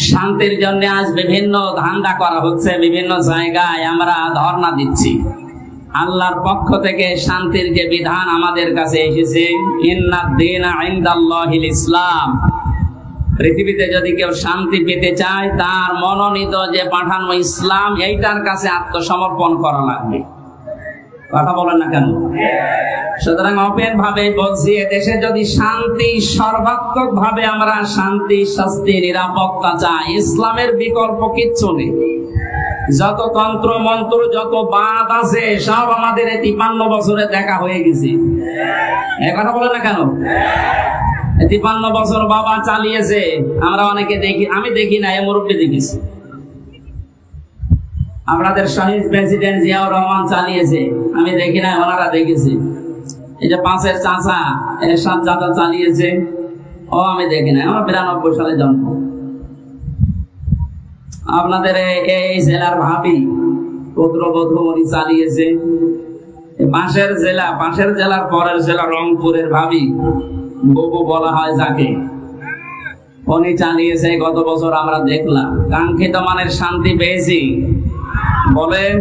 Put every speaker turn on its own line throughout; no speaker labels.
শান্তির জন্য আজ বিভিন্ন ধান্দা করা হচ্ছে, বিভিন্ন জায়গায় আমরা ধর্ণা দিচ্ছি। আল্লাহর পক্ষ থেকে শান্তির যে বিধান আমাদের কাছে এসেছে, ইন্নাদ-দীনা ইনদাল্লাহিল ইসলাম, পৃথিবীতে যদি কেউ শান্তি পেতে চায় তার মনোনীত যে পাঠানো ইসলাম, এইটার কাছে আত্মসমর্পণ করা লাগবে। কথা বলেন না কেন? সুতরাং ওপেন ভাবে বলছি, দেশে যদি শান্তি, সর্বাত্মক ভাবে আমরা শান্তি, শাস্তি, নিরাপত্তা চাই, ইসলামের বিকল্প কিচ্ছু নেই। যত তন্ত্র মন্ত্র, যত বাদ আছে সব আমাদের 53 বছরে দেখা হয়ে গেছে। কথা বলেন না কেন? 53 বছর বাবা চালিয়েছে, আমরা অনেকে দেখি, আমি দেখি না, মুরব্বী দেখেছি। আমাদের শহীদ প্রেসিডেন্ট জিয়াউর রহমান চালিয়েছে, আমি দেখি না, ওনারা দেখেছে। এই যে পাঁচের চাচা এরশাদ চাচা চালিয়েছে, ও আমি দেখি না, আমার 92 সালে জন্ম। আপনাদের এই জেলার ভাবি পুত্রবধূ উনি চালিয়েছে। পাশের জেলার পরের জেলা রংপুরের ভাবি ববু বলা হয় যাকে, উনি চালিয়েছে। গত বছর আমরা দেখলাম, কাঙ্ক্ষিত মানের শান্তি পেয়েছি বলেন।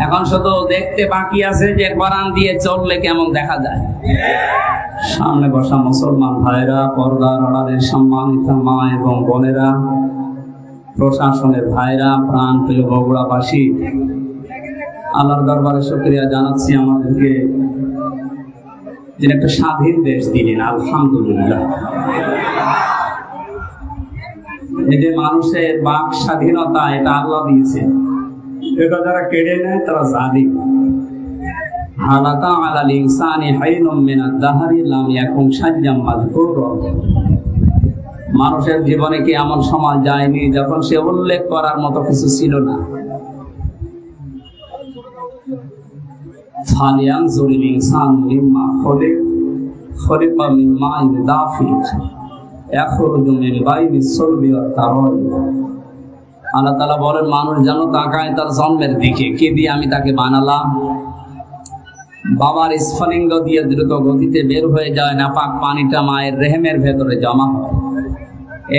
এখন শুধু দেখতে বাকি আছে যে কোরআন দিয়ে চললে কেমন দেখা যায়। সামনে বসা মুসলমান ভাইরা, পর্দার আড়ালের সম্মানিত মা এবং বোনেরা, প্রশাসনের ভাইরা, প্রাণ প্রিয় বগুড়াবাসী, আল্লাহর দরবারে শুকরিয়া জানাচ্ছি আমাদেরকে যিনি একটা স্বাধীন দেশ দিলেন, আলহামদুলিল্লাহ। এই যে মানুষের বাক স্বাধীনতা, এটা আল্লাহ দিয়েছে। এটা যারা কেড়ে নেয় তারা জালিম। হালাতা আলাল ইনসানি হাইনুম মিনাদ দাহরি লাম ইয়াকুন সাজ্জাম মাযকুরা। মানুষের জীবনে কি এমন সময় যায়নি যখন সে উল্লেখ করার মতো কিছু ছিল না। ফালিয়ানজুরিল ইনসানু মিম্মা খুলিকা মিন মাইন দাফিক ইয়াখরুজু মিন বাইনিস সুলবি ওয়াত তারাইব। আল্লাহ তাআলা বলেন, মানুষ যেন তাকায় তার জন্মের দিকে, কে দিয়ে আমি তাকে বানালাম। বাবার স্ফলিঙ্গ দিয়ে দ্রুত গতিতে বের হয়ে যায় নাপাক পানিটা মায়ের রেহেমের ভেতরে জমা হয়।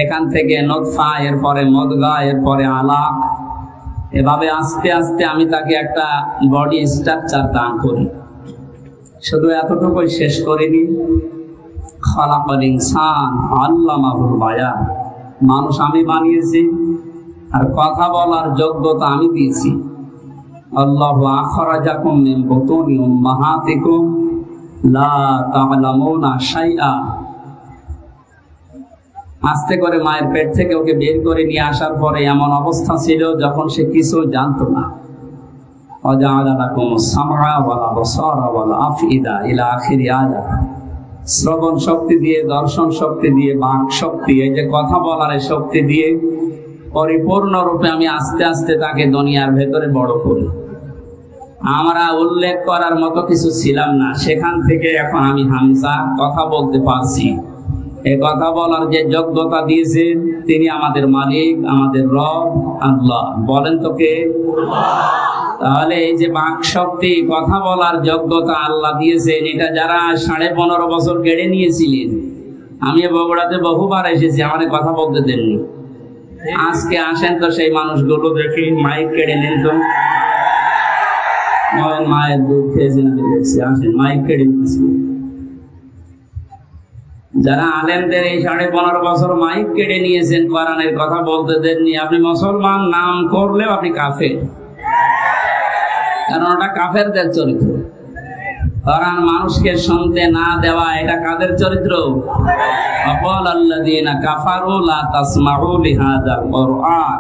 এখান থেকে নতফা, এরপরে মদগা, এরপরে আলাক, এভাবে আস্তে আস্তে আমি তাকে একটা বডি স্ট্রাকচার দান করি। শুধু এতটুকুই শেষ করিনি, খালাকাল ইনসান আল্লামাহুল বায়ান। মানুষ আমি বানিয়েছি আর কথা বলার যোগ্যতা আমি দিয়েছি। আল্লাহু আখরাজাকুম মিন বুতুনি উম্মাহাতিকুম লা তা'লামুনা শাইআ। আস্তে করে মায়ের পেট থেকে ওকে বের করে নিয়ে আসার পরে এমন অবস্থা ছিল যখন সে কিছু জানতো না। ওয়াজআলা লাকুমুস সামআ ওয়াল আবসারা ওয়াল আফইদা ইলা আখিরি আয়াত। শ্রবণ শক্তি দিয়ে, দর্শন শক্তি দিয়ে, বাক শক্তি, এই যে কথা বলার শক্তি দিয়ে পরিপূর্ণরূপে আমি আস্তে আস্তে তাকে দুনিয়ার ভেতরে বড় করি। আমরা উল্লেখ করার মতো কিছু ছিলাম না, সেখান থেকে এখন আমি হামজা, কথা বলতে পারছি। এই কথা বলার যে যোগ্যতা দিয়েছেন তিনি আমাদের মালিক, আমাদের রব আল্লাহ। বলেন তো কে? তাহলে এই যে বাক শক্তি, কথা বলার যোগ্যতা আল্লাহ দিয়েছেন, এটা যারা 15.5 বছর কেড়ে নিয়েছিলেন, আমি বগুড়াতে বহুবার এসেছি, আমাদের কথা বলতে দেননি। আজকে আসেন তো সেই মানুষগুলো দেখি, মাইক কেড়ে নেন তো। মায়ের দুধ খেয়েছেন, আমি দেখছি, আসেন মাইক কেড়ে নিয়েছি। যারা আলেমদের এই 15.5 বছর মাইক কেড়ে নিয়েছেন, কোরআনের কথা বলতে দেননি, আপনি মুসলমান নাম করলেও আপনি কাফের, কারণ ওটা কাফেরদের চরিত্র। কোরআন মানুষকে শুনতে না দেওয়া, এটা কাদের চরিত্র? আল্লাযীনা কাফারু লা তাসমাউ লিহাযাল কুরআন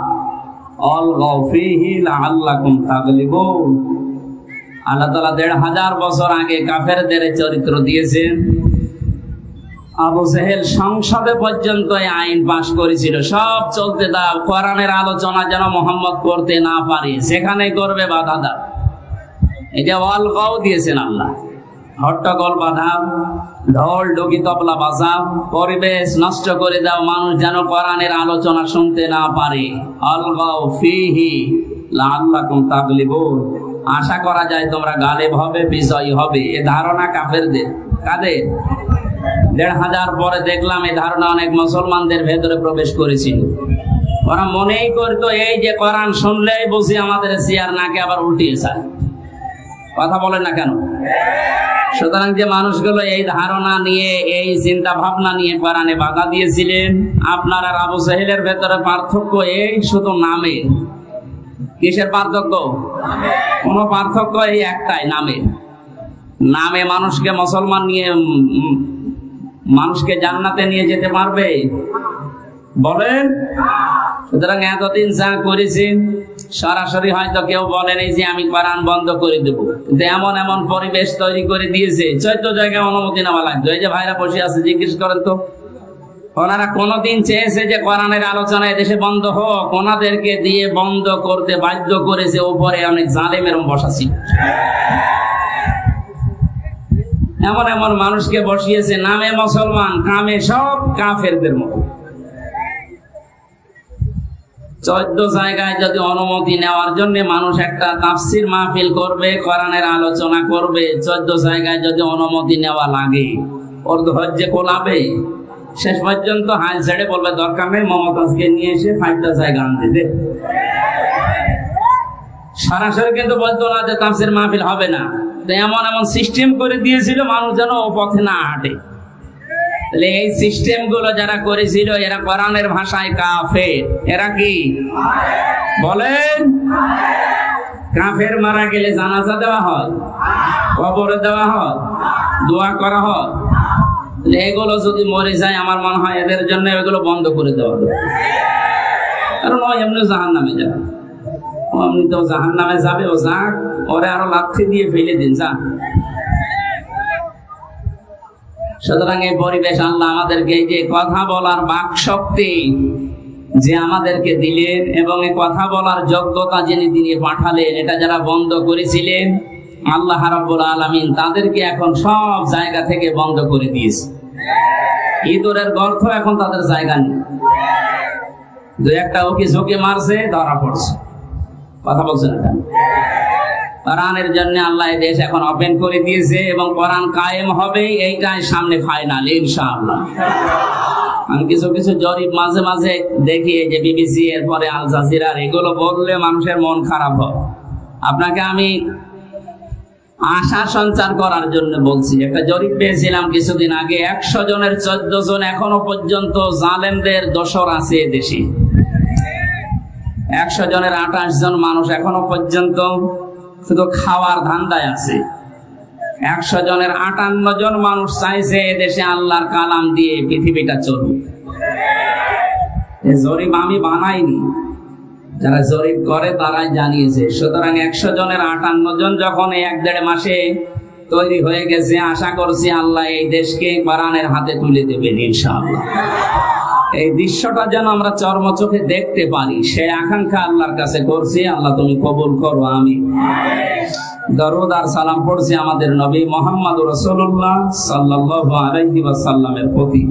আলগাউ ফীহি লাআল্লাকুম তাগলিবুন। আল্লাহ তাআলা 1500 বছর আগে কাফেরদের চরিত্র দিয়েছেন। আবু জেহেল সংসদে পর্যন্ত আইন পাশ করেছিল, সব চলতে দাও, কোরআনের আলোচনা যেন মোহাম্মদ করতে না পারে, সেখানে করবে বাধা দাও। এটা আলগাও দিয়েছেন আল্লাহ। হট্টগোল বাঁধাও, ঢোল ডুগি তবলা বাজাও, পরিবেশ নষ্ট করে দাও, মানুষ যেন কোরআনের আলোচনা শুনতে না পারে। আলগাউ ফীহি লাআল্লাকুম তাগলিবুন। আশা করা যায় তোমরা গালেব হবে, বিজয়ী হবে, এ ধারণা কাফেরদের। কাদের? 1500 পরে দেখলাম এই ধারণা অনেক মুসলমানদের ভেতরে প্রবেশ করেছিল। ওরা মনেই করতো এই যে কোরআন শুনলেই বুঝি আমাদের চেয়ার নাকে আবার উল্টিয়ে যায়। কথা বলেন না কেন? সুতরাং যে মানুষগুলো এই ধারণা নিয়ে, এই চিন্তা ভাবনা নিয়ে কোরআনে বাধা দিয়েছিলেন, আপনার আর আবু জাহেলের ভেতরে পার্থক্য এই শুধু নামে। কিসের পার্থক্য? কোনো পার্থক্য এই একটাই, নামে। নামে মানুষকে মুসলমান নিয়ে, মানুষকে জান্নাতে নিয়ে যেতে পারবে? বলেন। সুতরাং এতদিন যা করেছেন সরাসরি হয়তো কেউ বলেন এই যে আমি কোরআন বন্ধ করে দেবো, কিন্তু এমন এমন পরিবেশ তৈরি করে দিয়েছে 14 জায়গায় অনুমতি নেওয়া লাগবে। এই যে ভাইরা বসে আছে, জিজ্ঞেস করেন তো, ওনারা কোনদিন চেয়েছে যে কোরআনের আলোচনা এদেশে বন্ধ হোক? ওনাদেরকে দিয়ে বন্ধ করতে বাধ্য করেছে উপরে অনেক জালেমের বসা ছিল। এমন এমন মানুষকে বসিয়েছে, নামে মুসলমান, কামে সব কাফেরদের মতো। 14 জায়গায় যদি অনুমতি নেওয়ার জন্য মানুষ একটা তাফসির মাহফিল করবে, কোরআনের আলোচনা করবে, 14 জায়গায় যদি অনুমতি নেওয়া লাগে, ওর ধৈর্য কোলাবে? শেষ পর্যন্ত হাল ছেড়ে বলবে দরকার নেই, মমতাজকে নিয়ে এসে 5টা জায়গা আনতে দে। সরাসরি কিন্তু বলতো না যে তাফসির মাহফিল হবে না। এমন এমন সিস্টেম করে দিয়েছিল মানুষ যেন ও পথে না হাঁটে। তাহলে এই সিস্টেম গুলো যারা করেছিল এরা কোরআনের ভাষায় কাফের। এরা কি বলেন? কাফের মারা গেলে জানাজা দেওয়া হয়, কবরে দেওয়া হয়, দোয়া করা হয়। এগুলো যদি মরে যায় আমার মনে হয় এদের জন্য এগুলো বন্ধ করে দেওয়া হবে। কারণ ও এমনি জাহান্নামে যাবে, ও এমনি তো জাহান্নামে যাবে, ও যাক, ওরে আরো লাথি দিয়ে ফেলে দিন যা। সুতরাং এই পরিবেশ আল্লাহ আমাদেরকে এই যে কথা বলার বাক শক্তি যে আমাদেরকে দিলেন এবং এই কথা বলার যোগ্যতা যিনি দিয়ে পাঠালেন, এটা যারা বন্ধ করেছিলেন আল্লাহ রাব্বুল আলামিন তাদেরকে এখন সব জায়গা থেকে বন্ধ করে দিয়েছে। ইঁদুরের গর্ত এখন তাদের জায়গা নেই। দু একটা ওকে ঝুঁকে মারছে, ধরা পড়ছে। কথা বলছেন না? কোরআনের জন্য আল্লাহ এই দেশ এখন ওপেন করে দিয়েছে এবং কোরআন কায়েম হবে, এইটাই সামনে ফাইনাল ইনশাআল্লাহ। আমি কিছু কিছু জরিপ মাঝে মাঝে দেখি, যে বিবিসি এরপরে আল জাজিরা, এগুলো বললে মানুষের মন খারাপ হয়। আপনাকে আমি আশা সঞ্চার করার জন্য বলছি। একটা জরিপ পেয়েছিলাম কিছুদিন আগে, 100 জনের 14 জন এখনো পর্যন্ত জালেমদের দোসর আছে এদেশে। 100 জনের 28 জন মানুষ এখনো পর্যন্ত শুধু খাওয়ার ধান্দায় আছে। 100 জনের 58 জন মানুষ চাইছে এদেশে আল্লাহর কালাম দিয়ে পৃথিবীটা চলুক। এই জরিপ আমি বানাইনি, যারা জরিপ করে তারাই জানিয়েছে। সুতরাং 100 জনের 58 জন যখন এই 1-1.5 মাসে তৈরি হয়ে গেছে, আশা করছি আল্লাহ এই দেশকে কোরআনের হাতে তুলে দেবেন ইনশাআল্লাহ। এই দৃশ্যটা যেন আমরা চর্মচোখে দেখতে পারি, সেই আকাঙ্ক্ষা আল্লাহর কাছে করছি। আল্লাহ তুমি কবুল করো, আমিন। দরুদ আর সালাম পড়ছি আমাদের নবী মুহাম্মদ রাসূলুল্লাহ সাল্লাল্লাহু আলাইহি ওয়াসাল্লামের প্রতি।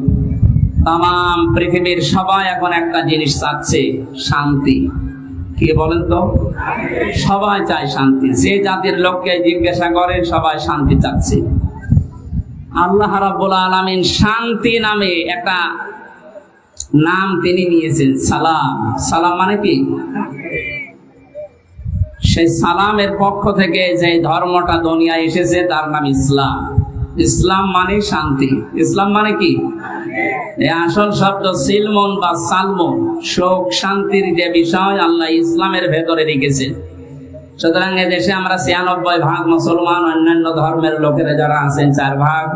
তাম পৃথিবীর সবাই এখন একটা জিনিস চাচ্ছে, শান্তি। কি বলেন তো? সবাই চায় শান্তি। যে জাতির লোককে জিজ্ঞাসা করেন সবাই শান্তি চাচ্ছে। আল্লাহ রাব্বুল আলামিন শান্তি নামে একটা নাম তিনি নিয়েছেন, সালাম। সালাম মানে কি? সেই সালামের পক্ষ থেকে যে ধর্মটা দুনিয়ায় এসেছে তার নাম ইসলাম। ইসলাম মানে শান্তি। ইসলাম মানে কি? এই আসল শব্দ সিলমন বা সালমন, সুখ শান্তির যে বিষয় আল্লাহ ইসলামের ভেতরে রেখেছেন। সুতরাং এদেশে আমরা 96 ভাগ মুসলমান, অন্যান্য ধর্মের লোকেরা যারা আছেন 4 ভাগ।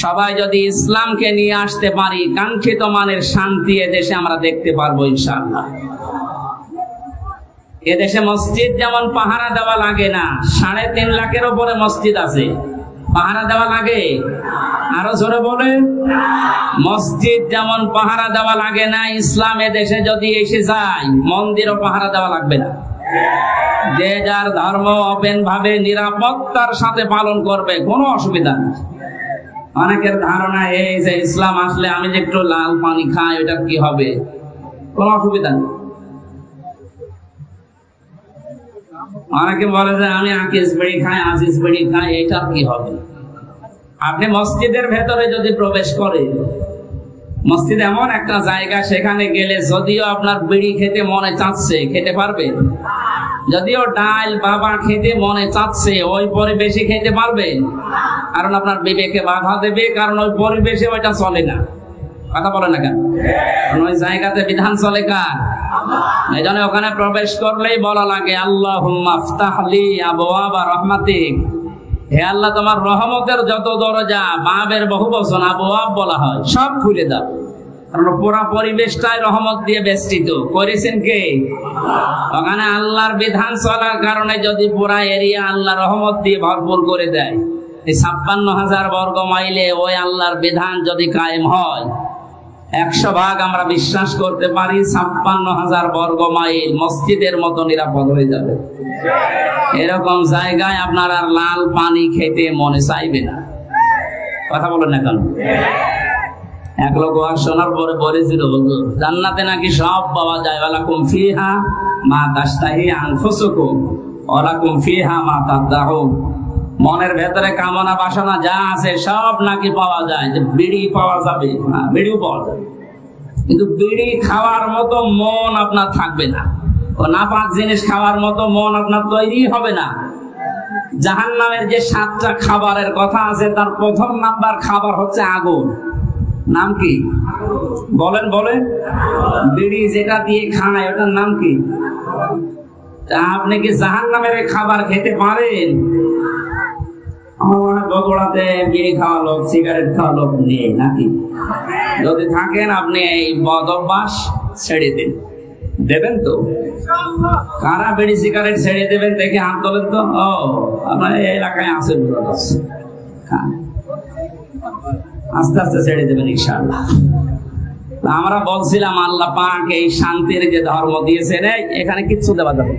সবাই যদি ইসলামকে নিয়ে আসতে পারি, কাঙ্ক্ষিত মানের শান্তি এদেশে আমরা দেখতে পারবো ইনশাআল্লাহ। এদেশে মসজিদ যেমন পাহারা দেওয়া লাগে না, 3.5 লাখের উপরে মসজিদ আছে, পাহারা দেওয়া লাগে? আরো জোরে বলে। মসজিদ যেমন পাহারা দেওয়া লাগে না, ইসলাম এদেশে যদি এসে যায় মন্দিরও পাহারা দেওয়া লাগবে না। যে যার ধর্ম ওপেন ভাবে নিরাপত্তার সাথে পালন করবে, কোনো অসুবিধা নেই। অনেকের ধারণা এই যে ইসলাম আসলে আমি যে একটু লাল পানি খাই ওটা কি হবে, কোনো অসুবিধা নেই। অনেকে বলে যে আমি আকিস বিড়ি খাই, আজিজ বিড়ি খাই, এটা কি হবে? আপনি মসজিদের ভেতরে যদি প্রবেশ করেন, মসজিদ এমন একটা জায়গা, সেখানে গেলে যদিও আপনার বিড়ি খেতে মনে চাচ্ছে, খেতে পারবেন? যদিও ডাল বাবা খেতে মনে চাচ্ছে, ওই পরিবেশে খেতে পারবেন? কারণ আপনার বিবেকে বাধা দেবে, কারণ ওই পরিবেশে ওইটা চলে না। কথা বলে না কেন? ওই জায়গাতে বিধান চলে কার? এই জন্য ওখানে প্রবেশ করলেই বলা লাগে আল্লাহুম্মা আফতাহ লি আবওয়াবা রাহমাতিক, হে আল্লাহ তোমার রহমতের যত দরজা, বাবের বহুবচন আবওয়াব বলা হয়, সব খুলে দাও। কারণ পুরা পরিবেশটাই রহমত দিয়ে বেষ্টিত। করেছেন কে? ওখানে আল্লাহর বিধান চলার কারণে যদি পুরা এরিয়া আল্লাহ রহমত দিয়ে ভরপুর করে দেয়, এই 56,000 বর্গ মাইলে ওই আল্লাহর বিধান যদি কায়েম হয়, 100% আমরা বিশ্বাস করতে পারি 56,000 বর্গ মাইল মসজিদের মতো নিরাপদ হয়ে যাবে। এরকম জায়গায় আপনার আর লাল পানি খেতে মনে চাইবে না। কথা বলেন না কেন? এক লোক ওয়াজ শোনার পরে বলেছিল, জান্নাতে নাকি সব পাওয়া যায়, ওয়ালাকুম ফিহা মা তাশতাহি আনফুসুকুম ওয়ালাকুম ফিহা মা তাদউন। মনের ভেতরে কামনা বাসনা যা আছে সব নাকি পাওয়া যায়। যে বিড়ি পাওয়া যাবে, হ্যাঁ বিড়িও পাওয়া যাবে, কিন্তু বিড়ি খাওয়ার মতো মন আপনার থাকবে না। ও নাপাক জিনিস খাওয়ার মতো মন আপনার তৈরি হবে না। জাহান্নামের যে 7টা খাবারের কথা আছে, তার প্রথম নাম্বার খাবার হচ্ছে আগুন। নাম কি? বলেন বলেন। বিড়ি যেটা দিয়ে খায় ওটার নাম কি? আপনি কি জাহান্নামের খাবার খেতে পারেন? আমার মনে হয় বগুড়াতে বিড়ি খাওয়া লোক, সিগারেট খাওয়া লোক নেই নাকি? যদি থাকেন আপনি এই বদ অভ্যাস ছেড়ে দিন। দেবেন তো? কারা বিড়ি সিগারেট ছেড়ে দেবেন দেখে হাত তোলেন তো। ও আপনার এই এলাকায় আছে, আস্তে আস্তে ছেড়ে দেবেন ইনশাআল্লাহ। আমরা বলছিলাম আল্লাহ পাক এই শান্তির যে ধর্ম দিয়েছেন, এখানে কিচ্ছু দেওয়া যাবে,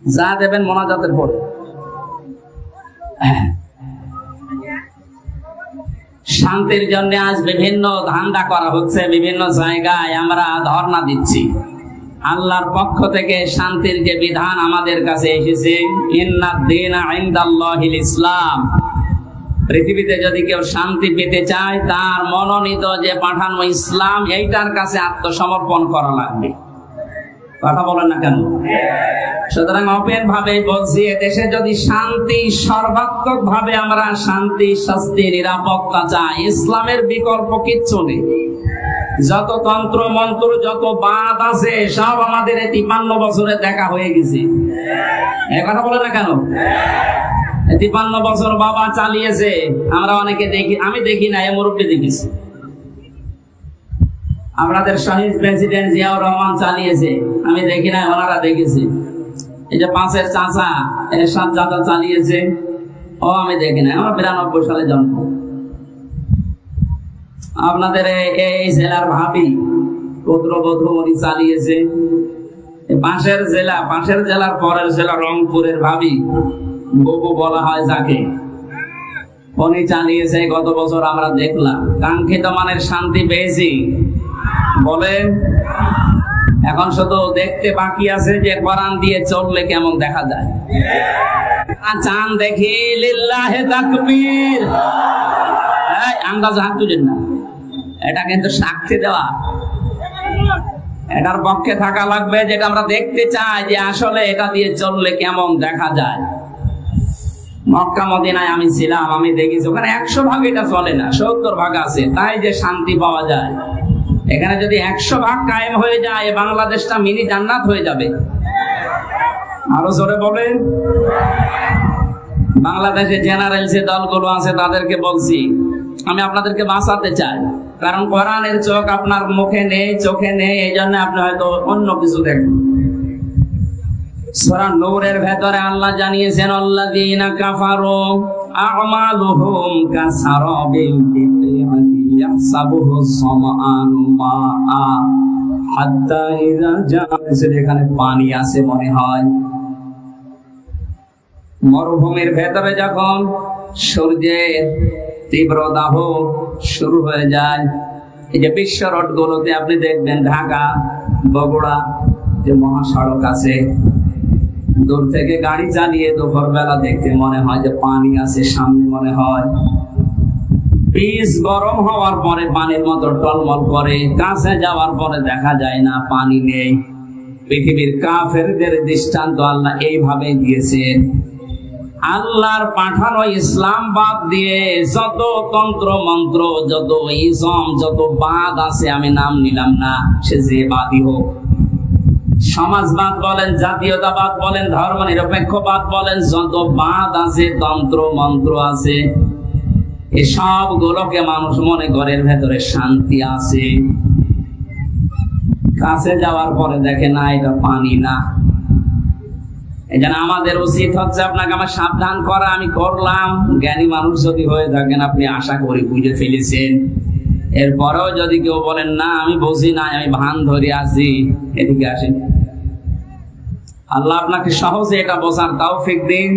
যা দেবেন মোনাজাতের পরে। শান্তির জন্য আজ বিভিন্ন ধান্দা করা হচ্ছে, বিভিন্ন জায়গায় আমরা ধর্ণা দিচ্ছি। আল্লাহর পক্ষ থেকে শান্তির যে বিধান আমাদের কাছে এসেছে, ইন্নাদ দীনা ইনদাল্লাহিল ইসলাম, পৃথিবীতে যদি কেউ শান্তি পেতে চায়, তার মনোনীত যে পাঠানো ইসলাম, এইটার কাছে আত্মসমর্পণ করা লাগবে। কথা বলেন না কেন? সুতরাং ওপেন ভাবে বলছি, দেশে যদি শান্তি, সর্বাত্মক ভাবে আমরা শান্তি, শাস্তি, নিরাপত্তা চাই, ইসলামের বিকল্প কিচ্ছু নেই। যত তন্ত্র মন্ত্র, যত বাদ আছে, সব আমাদের 53 বছরে দেখা হয়ে গেছে। এই কথা বলে না কেন? 53 বছর বাবা চালিয়েছে, আমরা অনেকে দেখি, আমি দেখি না, মুরব্বী দেখেছি। আমাদের শহীদ প্রেসিডেন্ট জিয়াউর রহমান চালিয়েছে, আমি দেখি না, ওনারা দেখেছি। এই যে 5-এর চাচা এরশাদ চাচা চালিয়েছে, ও আমি দেখি না, আমার 92 সালে জন্ম। আপনাদের এই জেলার ভাবি পুত্রবধূ উনি চালিয়েছে। পাশের জেলার পরের জেলা রংপুরের ভাবি, ববু বলা হয় যাকে, উনি চালিয়েছে। গত বছর আমরা দেখলাম, কাঙ্ক্ষিত মানের শান্তি পেয়েছি বলেন। এখন শুধু দেখতে বাকি আছে যে কোরআন দিয়ে চললে কেমন দেখা যায়। চাঁদ দেখি লিল্লাহে তাকবীর, আন্দাজ হাত তুলেন না, এটা কিন্তু সাক্ষী দেওয়া, এটার পক্ষে থাকা লাগবে, যেটা আমরা দেখতে চাই যে আসলে এটা দিয়ে চললে কেমন দেখা যায়। মক্কা মদিনায় আমি ছিলাম, আমি দেখেছি ওখানে 100 ভাগ এটা চলে না, 70 ভাগ আছে, তাই যে শান্তি পাওয়া যায়। এখানে যদি 100 ভাগ কায়েম হয়ে যায়, বাংলাদেশটা মিনি জান্নাত হয়ে যাবে। আরো জোরে বলেন। বাংলাদেশে জেনারেল যে দলগুলো আছে তাদেরকে বলছি, আমি আপনাদেরকে বাঁচাতে চাই, কারণ কোরআনের চোখ আপনার মুখে নেই, চোখে নেই, এই জন্য আপনি হয়তো অন্য কিছু দেখেন। সূরা নূরের ভেতরে আল্লাহ জানিয়েছেন, আল্লাযীনা কাফারু আ'মালুহুম কাসারাবিন বিকিআতি ইয়াহসাবুহু যামআনু মাআ হাত্তা ইযা জাআ, যেখানে পানি আছে মনে হয়। মরুভূমির ভেতরে যখন সূর্যের তীব্র দাহ শুরু হয়ে যায়, এই যে বিশ্ব রোডগুলোতে আপনি দেখবেন, ঢাকা বগুড়া যে মহাসড়ক আছে, দূর থেকে গাড়ি চালিয়ে দুপুর বেলা দেখতে মনে হয় যে পানি আছে সামনে, মনে হয় পিচ গরম হওয়ার পরে পানির মতো টলমল করে, কাছে যাওয়ার পরে দেখা যায় না পানি নেই। পৃথিবীর কাফেরদের দৃষ্টান্ত আল্লাহ এইভাবে দিয়েছেন। আল্লাহর পাঠানো ইসলাম বাদ দিয়ে যত তন্ত্র মন্ত্র, যত ইসম, যত বাদ আছে, আমি নাম নিলাম না, সে যে বাদই হোক, সমাজবাদ বলেন, জাতীয়তাবাদ বলেন, ধর্ম নিরপেক্ষবাদ বলেন, যত বাদ আছে, তন্ত্র মন্ত্র আছে, এসব গুলোকে মানুষ মনে করে এর ভেতরে শান্তি আছে। কাছে যাওয়ার পরে দেখে না এটা পানি না। এই জন্য আমাদের উচিত হচ্ছে আপনাকে আমার সাবধান করা। আমি করলাম, জ্ঞানী মানুষ যদি হয়ে থাকেন আপনি আশা করি বুঝে ফেলেছেন। এরপরেও যদি কেউ বলেন না আমি বুঝি না, আমি ভান ধরে আছি, এদিকে আসেন। আল্লাহ আপনাকে সহজে এটা বোঝার তৌফিক দিন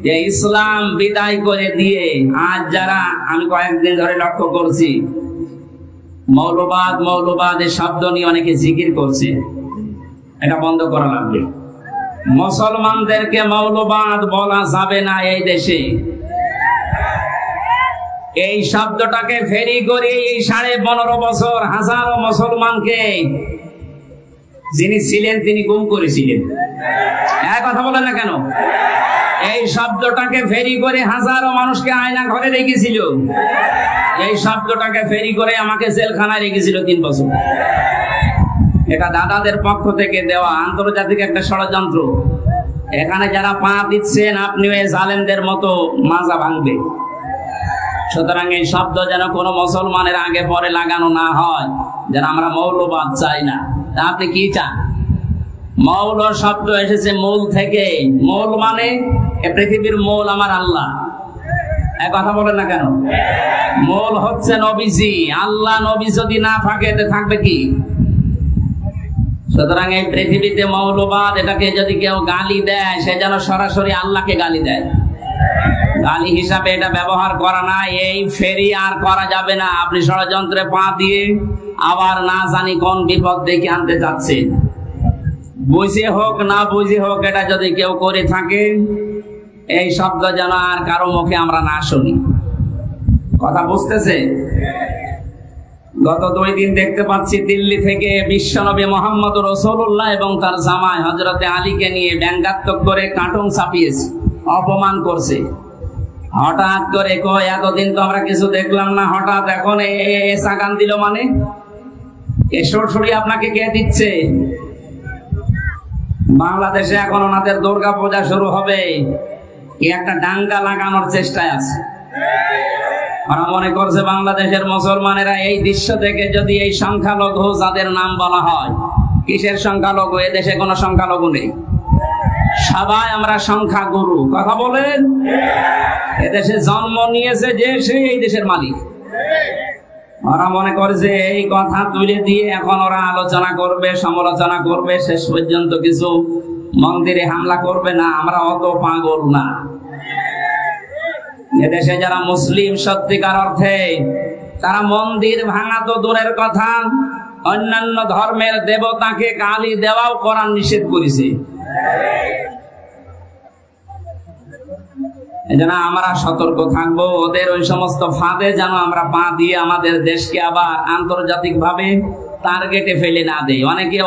যে ইসলাম বিদায় করে দিয়ে আজ যারা, আমি কয়েকদিন ধরে লক্ষ্য করছি, মৌলবাদ মৌলবাদ এই শব্দ নিয়ে অনেকে জিকির করছে, এটা বন্ধ করা লাগবে। মুসলমানদেরকে মৌলবাদ বলা যাবে না এই দেশে। এই শব্দটাকে ফেরি করে এই 15.5 বছর হাজারো মুসলমানকে যিনি ছিলেন তিনি গুম করেছিলেন। এক কথা বলেন না কেন? এই শব্দটাকে ফেরি করে হাজারো মানুষকে আয়না ঘরে রেখেছিল। এই শব্দটাকে ফেরি করে আমাকে জেলখানায় রেখেছিল 3 বছর। এটা দাদাদের পক্ষ থেকে দেওয়া আন্তর্জাতিক একটা ষড়যন্ত্র। এখানে যারা পা দিচ্ছেন আপনি ওই জালেমদের মতো মাজা ভাঙবে। সুতরাং এই শব্দ যেন কোনো মুসলমানের আগে পরে লাগানো না হয়, যেন আমরা মৌলবাদ চাই না। আপনি কি চান? মৌল শব্দ এসেছে মূল থেকে। মূল মানে এ পৃথিবীর মূল আমার আল্লাহ। এক কথা বলেন না কেন? মূল হচ্ছে নবীজি। আল্লাহ নবী যদি না থাকে এতে থাকবে কি? সুতরাং এই পৃথিবীতে মৌলবাদ, এটাকে যদি কেউ গালি দেয় সে যেন সরাসরি আল্লাহকে গালি দেয়। গালি হিসাবে এটা ব্যবহার করা না। এই ফেরি আর করা যাবে না। আপনি ষড়যন্ত্রে পা দিয়ে আবার না জানি কোন বিপদ ডেকে আনতে চাচ্ছেন। বুঝে হোক না বুঝে হোক, এটা যদি কেউ করে থাকে এই শব্দ যেন আর কারো মুখে আমরা না শুনি। কথা বুঝতেছে? গত 2 দিন দেখতে পাচ্ছি দিল্লি থেকে বিশ্বনবী মোহাম্মদ রাসূলুল্লাহ এবং তার জামাই হযরতে আলীকে নিয়ে ব্যঙ্গাত্মক করে কার্টুন ছাপিয়েছে, অপমান করছে। হঠাৎ করে কয় এতদিন তো আমরা কিছু দেখলাম না, হঠাৎ এখন সাগান দিল, মানে এ সরসরি আপনাকে কে দিচ্ছে? বাংলাদেশে এখন ওনাদের দুর্গা পূজা শুরু হবে, একটা ডাঙ্গা লাগানোর চেষ্টায় আছে। ওরা মনে করছে বাংলাদেশের মুসলমানেরা এই দৃশ্য থেকে যদি এই সংখ্যালঘু যাদের নাম বলা হয়, কিসের সংখ্যালঘু? এদেশে কোনো সংখ্যালঘু নেই, সবাই আমরা সংখ্যাগুরু। কথা বলেন? এদেশে জন্ম নিয়েছে যে সে এই দেশের মালিক। ওরা মনে করছে এই কথা তুলে দিয়ে এখন ওরা আলোচনা করবে, সমালোচনা করবে, শেষ পর্যন্ত কিছু মন্দিরে হামলা করবে না। আমরা অত পাগল না। এদেশে যারা মুসলিম সত্যিকার অর্থে, তারা মন্দির ভাঙা তো দূরের কথা, অন্যান্য ধর্মের দেবতাকে গালি দেওয়াও কোরআন নিষেধ করেছে। এজন্য আমরা সতর্ক থাকবো, ওদের ওই সমস্ত ফাঁদে যেন আমরা পা দিয়ে আমাদের দেশকে আবার আন্তর্জাতিক ভাবে টার্গেটে ফেলে না দেয়। অনেকে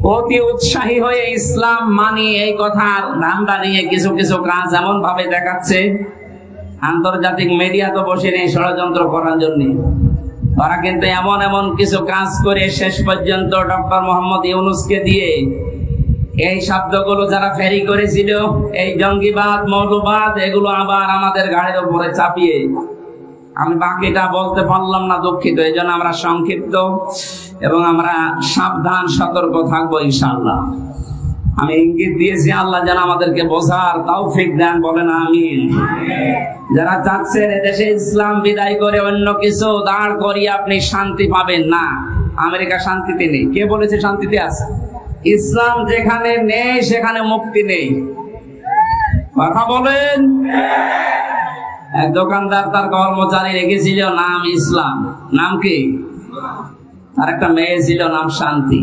অতি উৎসাহী হয়ে ইসলাম মানি এই কথার ধান্দা নিয়ে কিছু কিছু কাজ এমন ভাবে দেখাচ্ছে, আন্তর্জাতিক মিডিয়া তো বসে নেই ষড়যন্ত্র করার জন্য। তারা কিন্তু এমন এমন কিছু কাজ করে শেষ পর্যন্ত ডক্টর মোহাম্মদ ইউনূসকে দিয়ে এই শব্দগুলো যারা ফেরি করেছিল, এই জঙ্গিবাদ মৌলবাদ, এগুলো আবার আমাদের ঘাড়ের উপরে চাপিয়ে, আমি বাকিটা বলতে পারলাম না, দুঃখিত। এই জন্য আমরা সংক্ষিপ্ত এবং আমরা সাবধান সতর্ক থাকবো ইনশাআল্লাহ। আমি ইঙ্গিত দিয়েছি, আল্লাহ যেন আমাদেরকে বোঝার তৌফিক দেন, বলেন আমিন। যারা চাচ্ছেন এদেশে ইসলাম বিদায় করে অন্য কিছু দাঁড় করিয়ে আপনি শান্তি পাবেন না, আমেরিকা শান্তিতে নেই। কে বলেছে শান্তিতে আছে? ইসলাম যেখানে নেই সেখানে মুক্তি নেই। কথা বলেন? এক দোকানদার তার কর্মচারী রেখেছিল নাম ইসলাম। নাম কি? আর একটা মেয়ে ছিল নাম শান্তি।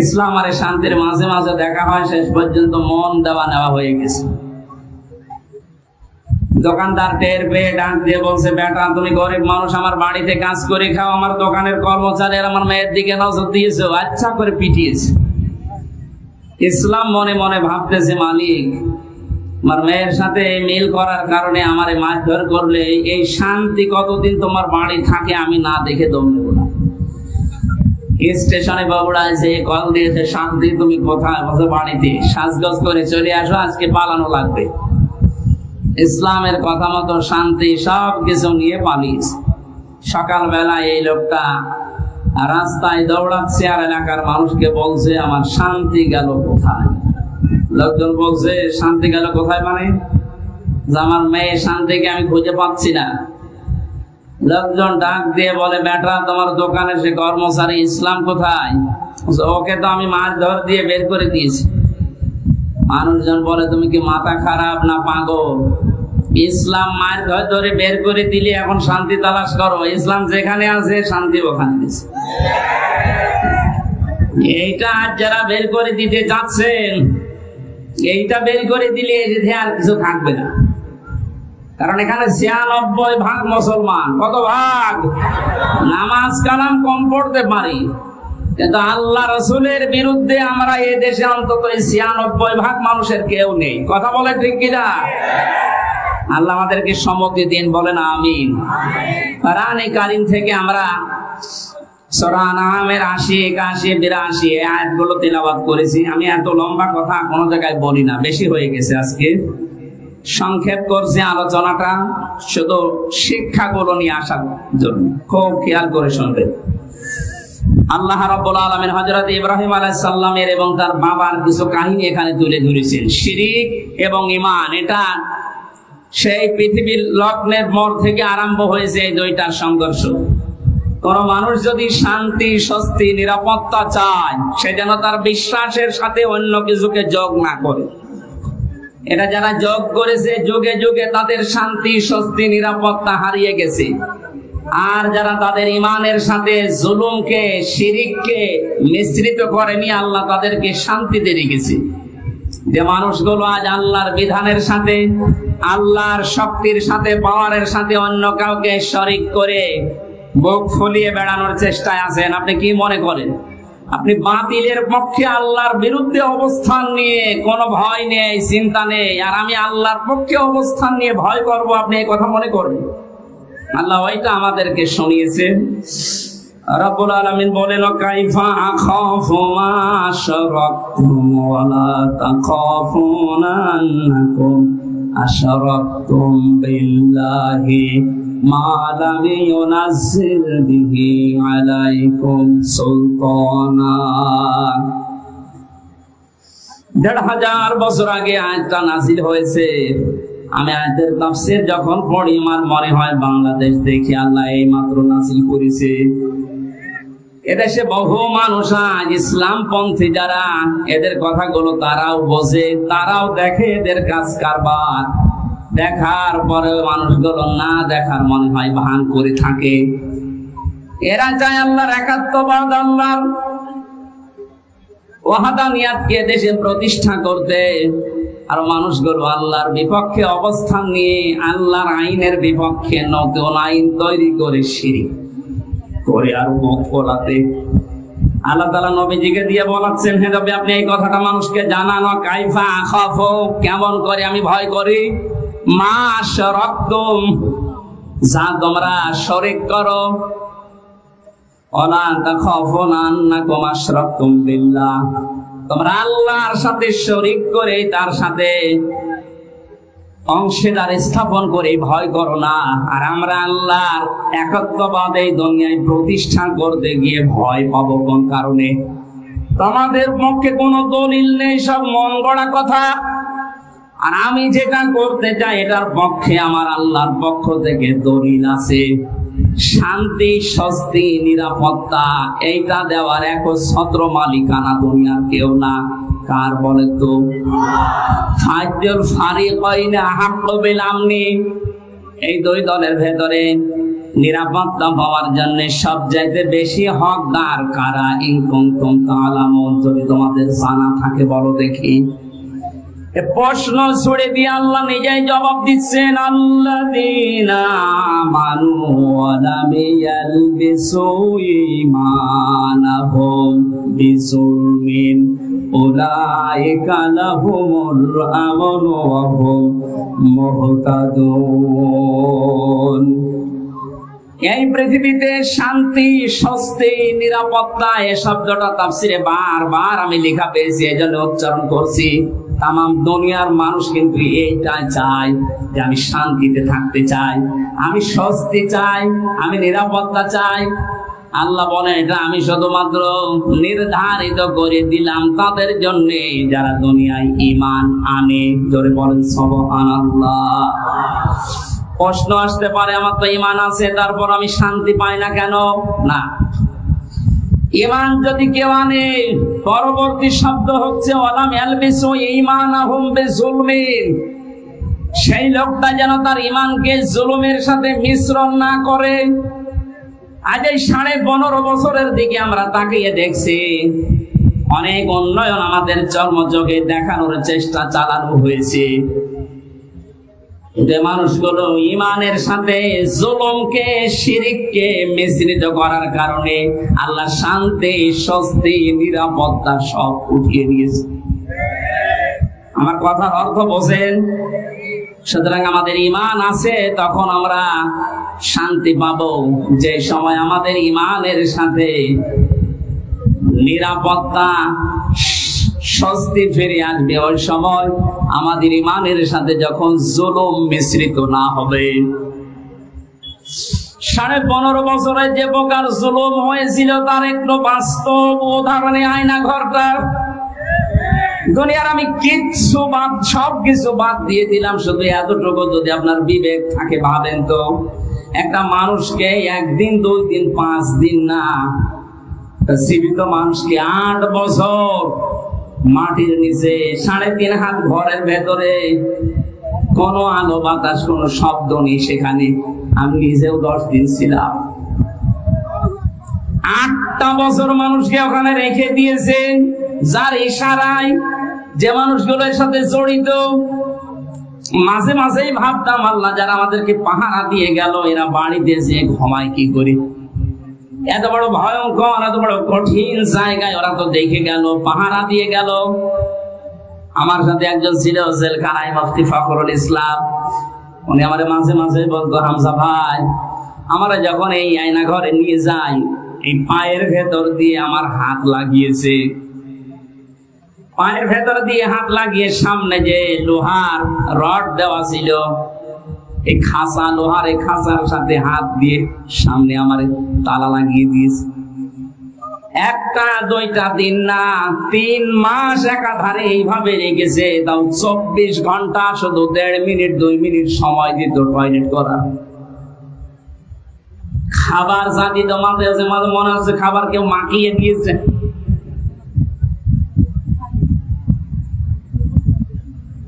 ইসলাম আর শান্তির মাঝে মাঝে দেখা হয়, শেষ পর্যন্ত মন দেওয়া নেওয়া হয়ে গেছে। দোকানদার টের পেয়ে ডাক দিয়ে বলছে, বেটা তুমি গরিব মানুষ, আমার বাড়িতে কাজ করে খাও, আমার দোকানের কর্মচারী আর আমার মেয়ের দিকে নজর দিয়েছো, আচ্ছা করে পিটিয়েছে। ইসলাম মনে মনে ভাবতেছে, মালিক আমার মেয়ের সাথে মিল করার কারণে আমারে মারধর করলে এই শান্তি কতদিন তোমার বাড়ি থাকে আমি না দেখে দম নেব না। স্টেশনে বাবুরা এসে কল দিয়েছে, শান্তি তুমি কোথায়? বলছে বাড়িতে। সাজগজ করে চলে আসো, আজকে পালানো লাগবে। ইসলামের কথা মতো শান্তি সব কিছু নিয়ে পালিয়েছে। সকালবেলা এই লোকটা রাস্তায় দৌড়াচ্ছে আর এলাকার মানুষকে বলছে, আমার শান্তি গেল কোথায়? লোকজন বলছে, শান্তি গেল কোথায় মানে? যে আমার মেয়ে শান্তিকে আমি খুঁজে পাচ্ছি না। লোকজন ডাক দিয়ে বলে, বেটা তোমার দোকানে সে কর্মচারী ইসলাম কোথায়? ওকে তো আমি মারধর দিয়ে বের করে দিয়েছি। মানুষজন বলে, তুমি কি মাথা খারাপ না পাগল? ইসলাম মারধর ধরে বের করে দিলে এখন শান্তি তালাশ করো? ইসলাম যেখানে আছে শান্তি ওখানে আছে। এইটা আজ যারা বের করে দিতে যাচ্ছেন, এইটা বের করে দিলে আর কিছু থাকবে না। কারণ এখানে ৯৬% মুসলমান। কত ভাগ? নামাজ কালাম কম পড়তে পারি, কিন্তু আল্লাহ রসুলের বিরুদ্ধে আমরা এই দেশে অন্তত ৯৬% মানুষের কেউ নেই। কথা বলে ঠিক কিনা? আল্লাহ আমাদেরকে সম্মতি দিন, বলেন আমিন। কোরআনে কারীম থেকে আমরা সূরা আনআমের ৮০, ৮১, ৮২ এই আয়াতগুলো তেলাওয়াত করেছি। আমি এত লম্বা কথা কোনো জায়গায় বলি না, বেশি হয়ে গেছে আজকে। সংক্ষেপ করছি আলোচনাটা, শুধু শিক্ষাগুলো নিয়ে আসার জন্য। খুব খেয়াল করে শুনবেন। আল্লাহ রাব্বুল আলামিন হযরত ইব্রাহিম আলাইহিস সালামের এবং তার বাবার কিছু কাহিনী এখানে তুলে ধরেছেন। শিরক এবং ঈমান, এটা সেই পৃথিবীর লগ্নের মোড় থেকে আরম্ভ হয়েছে এই দুইটার সংঘর্ষ। কোন মানুষ যদি শান্তি, স্বস্তি, নিরাপত্তা চায়, সে যেন তার বিশ্বাসের সাথে অন্য কিছুকে যোগ না করে। এটা যারা যোগ করেছে, যুগে যুগে তাদের শান্তি, স্বস্তি, নিরাপত্তা হারিয়ে গেছে। আর যারা তাদের ঈমানের সাথে জুলুমকে, শিরককে মিশ্রিত করেনি, আল্লাহ তাদেরকে শান্তিতে রেখেছে। যে মানুষগুলো আজ আল্লাহর বিধানের সাথে, আল্লাহর শক্তির সাথে, পাওয়ারের সাথে অন্য কাউকে শরিক করে বুক ফুলিয়ে বেড়ানোর চেষ্টায় আছেন, আপনি কি মনে করেন? আপনি বাতিলের পক্ষে, আল্লাহর বিরুদ্ধে অবস্থান নিয়ে কোনো ভয় নেই, চিন্তা নেই, আর আমি আল্লাহর পক্ষে অবস্থান নিয়ে ভয় করব, আপনি এই কথা মনে করেন? আল্লাহ ওইটা আমাদেরকে শুনিয়েছেন। রব্বুল আলামিন বলেন, কাইফা আখাফু মা আশরাকতুম ওয়া লা তাখাফুনা আন্নাকুম আশরাকতুম বিল্লাহি মা লাম ইউনাজ্জিল বিহি আলাইকুম সুলতানা। ১৫০০ বছর আগে আয়াতটা নাযিল হয়েছে। আমি আয়াতের তাফসীর যখন পড়ি, আমার মনে হয় বাংলাদেশ দেখে আল্লাহ এই মাত্র নাযিল করেছে। এদেশে বহু মানুষ আজ ইসলামপন্থী যারা, এদের কথাগুলো তারাও বোঝে, তারাও দেখে এদের কাজ কারবার। দেখার পরে মানুষগুলো না দেখার মনে হয় ভান করে থাকে। এরা চায় আল্লাহর একাত্মবাদ, আল্লাহর ওয়াহদানিয়াতকে দেশে প্রতিষ্ঠা করতে। আর মানুষগুলো আল্লাহর বিপক্ষে অবস্থান নিয়ে, আল্লাহর আইনের বিপক্ষে নতুন আইন তৈরি করে শিরক করে আর মুখ ফোলাতে। আল্লাহ তাআলা নবীজিকে দিয়ে বলাচ্ছেন, হে নবী আপনি এই কথাটা মানুষকে জানান, কাইফা আখাফু, কেমন করে আমি ভয় করি, মা আশরাকতুম, যা তোমরা শরীক করো, ওয়ালা তাখাফুনা আন্নাকুম আশরাকতুম বিল্লাহ, তোমরা আল্লাহর সাথে শরীক করে তার সাথে অংশীদার স্থাপন করে ভয় করো না। আর আমরা আল্লাহর একত্ববাদ এই দুনিয়ায় প্রতিষ্ঠা করতে গিয়ে ভয় পাবো কোন কারণে? তোমাদের পক্ষে কোনো দলিল নেই, সব মন গড়া কথা। আর আমি যেটা করতে চাই এটার পক্ষে আমার আল্লাহর পক্ষ থেকে দলিল আছে। শান্তি, স্বস্তি, নিরাপত্তা এইটা দেওয়ার একচ্ছত্র মালিকানা দুনিয়ার কেউ না। কার বলে তো? ফাইজুল ফারিকাইন হাক্কু বিল আমনি, এই দুই দলের ভেতরে নিরাপত্তা পাওয়ার জন্য সবচাইতে বেশি হকদার কারা? ইন কুনতুম তাআলামুন, যদি তোমাদের জানা থাকে বলো দেখি। প্রশ্ন ছুড়ে দিয়ে আল্লাহ নিজেই জবাব দিচ্ছেন, আল্লাযীনা আমানু ওয়া লাম ইয়ালবিসু ঈমানাহুম বিযুলমিন উলাইকা লাহুমুল আমনু ওয়া হুম মুহতাদুন। এই পৃথিবীতে শান্তি, স্বস্তি, নিরাপত্তা, এই শব্দটা তাফসিরে বারবার আমি লেখা পেয়েছি, এজন্য উচ্চারণ করছি। তাম দুনিয়ার মানুষ কিন্তু এইটাই চায় যে আমি শান্তিতে থাকতে চাই, আমি স্বস্তি চাই, আমি নিরাপত্তা চাই। আল্লাহ বলেন এটা আমি শুধুমাত্র নির্ধারিত করে দিলাম তাদের জন্য যারা দুনিয়ায় ঈমান আনে। জোরে বলেন সুবহানাল্লাহ। প্রশ্ন আসতে পারে, আমার তো ঈমান আছে, তারপর আমি শান্তি পাই না কেন? না, ঈমান যদি কেউ আনে, পরবর্তী শব্দ হচ্ছে ওয়ালাম ইয়ালবিসু ঈমানাহুম বিযুলমিন, সেই লোকটা যেন তার ঈমানকে জুলুমের সাথে মিশ্রণ না করে। আজ এই 15.5 বছরের দিকে আমরা তাকিয়ে দেখছি, অনেক উন্নয়ন আমাদের জন্মযোগে দেখানোর চেষ্টা চালানো হয়েছে। যে মানুষগুলো ঈমানের সাথে জুলুমকে, শিরককে মিশ্রিত করার কারণে আল্লাহ শান্তি, স্বস্তি, নিরাপত্তা সব উঠিয়ে দিয়েছে। আমার কথার অর্থ বোঝেন? সুতরাং আমাদের ঈমান আছে, তখন আমরা শান্তি পাবো। যে সময় আমাদের ঈমানের সাথে নিরাপত্তা, স্বস্তি ফিরে আসবে, ওই সময় আমাদের ঈমানের সাথে যখন জুলুম মিশ্রিত না হবে। 15.5 বছরে যে প্রকার জুলুম হয়েছিল তার একটু বাস্তব উদাহরণে আয়না ঘরটা। দুনিয়ার আমি কিচ্ছু বাদ, সবকিছু বাদ দিয়ে দিলাম, শুধু এতটুকু যদি আপনার বিবেক থাকে, ভাবেন তো একটা মানুষকে 1 দিন 2 দিন 5 দিন না, জীবিত মানুষকে 8 বছর মাটির নিচে 3.5 হাত ঘরের ভেতরে, কোনো আলো বাতাস, কোনো শব্দ নেই সেখানে। আমি নিজেও 10 দিন ছিলাম। 8টা বছর মানুষকে ওখানে রেখে দিয়েছে, যার ইশারায় যে মানুষগুলোর সাথে জড়িত। মাঝে মাঝেই ভাবতাম, আল্লাহ যারা আমাদেরকে পাহারা দিয়ে গেল, এরা বাড়িতে যে ঘুমায় কি করে? এত বড় ভয়ঙ্কর, এত বড় কঠিন জায়গায় ওরা তো দেখে গেল, পাহারা দিয়ে গেল। আমার সাথে একজন ছিল জেলখানায়, মুফতি ফখরুল ইসলাম। উনি আমার মাঝে মাঝে বলতো, হামজা ভাই, আমরা যখন এই আয়না ঘরে নিয়ে যাই, এই পায়ের ভেতর দিয়ে আমার হাত লাগিয়েছে, পায়ের ভেতর দিয়ে হাত লাগিয়ে সামনে যে লোহার রড দেওয়া ছিল, এই খাঁচা, লোহার এই খাঁচার সাথে হাত দিয়ে সামনে আমার তালা লাগিয়ে দিয়েছে। 1টা 2টা দিন না, 3 মাস একাধারে এইভাবে রেখেছে। তাও 24 ঘন্টা শুধু 1.5 মিনিট 2 মিনিট সময় দিত টয়লেট করার। খাবার যা দিত, মাঝে মাঝে মনে হচ্ছে খাবার কেউ মাখিয়ে দিয়েছে।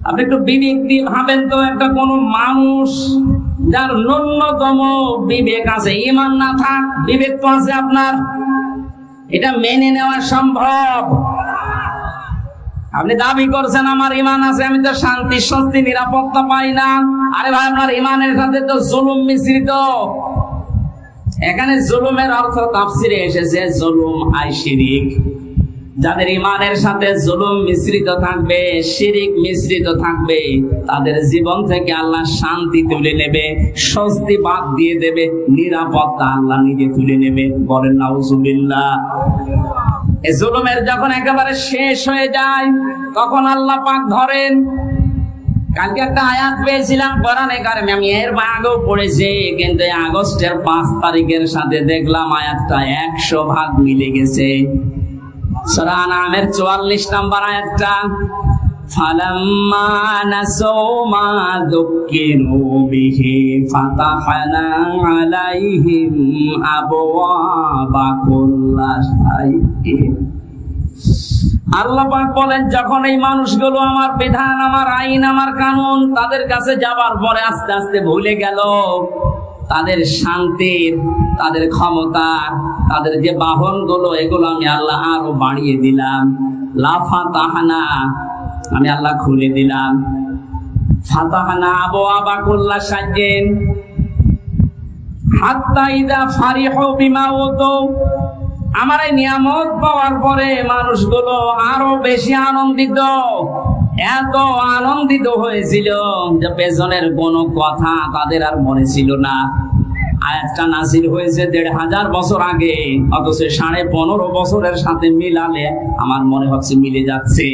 আপনি একটু বিবেক দিয়ে ভাবেন তো, একটা কোন মানুষ যার ন্যূনতম বিবেক আছে, ঈমান না থাক, বিবেক তো আছে আপনার, এটা মেনে নেওয়া সম্ভব? আপনি দাবি করছেন আমার ঈমান আছে, আমি তো শান্তি, স্বস্তি, নিরাপত্তা পাই না। আরে ভাই, আপনার ঈমানের সাথে তো জুলুম মিশ্রিত। এখানে জুলুমের অর্থ তাফসিরে এসেছে জুলুম আই শিরিক। যাদের ঈমানের সাথে জুলুম মিশ্রিত থাকবে, শিরিক মিশ্রিত থাকবে, তাদের জীবন থেকে আল্লাহ শান্তি তুলে নেবে, স্বস্তি বাদ দিয়ে দেবে, নিরাপত্তা আল্লাহ নিজে তুলে নেবে। বলেন নাউজুবিল্লাহ। এই জুলুমের যখন একেবারে শেষ হয়ে যায়, তখন আল্লাহ পাক ধরেন। কালকে একটা আয়াত পেয়েছিলাম কোরআনে কারিমে, আমি এর আগেও পড়েছি, কিন্তু আগস্টের 5 তারিখের সাথে দেখলাম আয়াতটা 100 ভাগ মিলে গেছে। সূরা আনআমের 44 নম্বর আয়াতটা, ফালাম্মা নাসু মা যুক্কিরু বিহি ফাতাহনা আলাইহিম আবওয়াবা কুল্লি শাইইন। আল্লাহ পাক বলেন, যখন এই মানুষগুলো আমার বিধান, আমার আইন, আমার কানুন তাদের কাছে যাবার পরে আস্তে আস্তে ভুলে গেল, তাদের শান্তির, তাদের ক্ষমতা, তাদের যে বাহনগুলো, এগুলো আমি আল্লাহ আরো বাড়িয়ে দিলাম। লাফাতাহনা, আমি আল্লাহ খুলে দিলাম। ফাতাহনা আবওয়াবা কুল্লা শাইইন হাত্তা ইযা ফারিহু বিমা উতু। আমার এই নিয়ামত পাওয়ার পরে মানুষগুলো আরো বেশি আনন্দিত, এত আনন্দিত হয়েছিল যে পেছনের কোনো কথা তাদের আর মনে ছিল না। আয়াতটা নাযিল হয়েছে ১৫০০ বছর আগে, অথচ ১৫.৫ বছরের সাথে মিলালে আমার মনে হচ্ছে মিলে যাচ্ছে।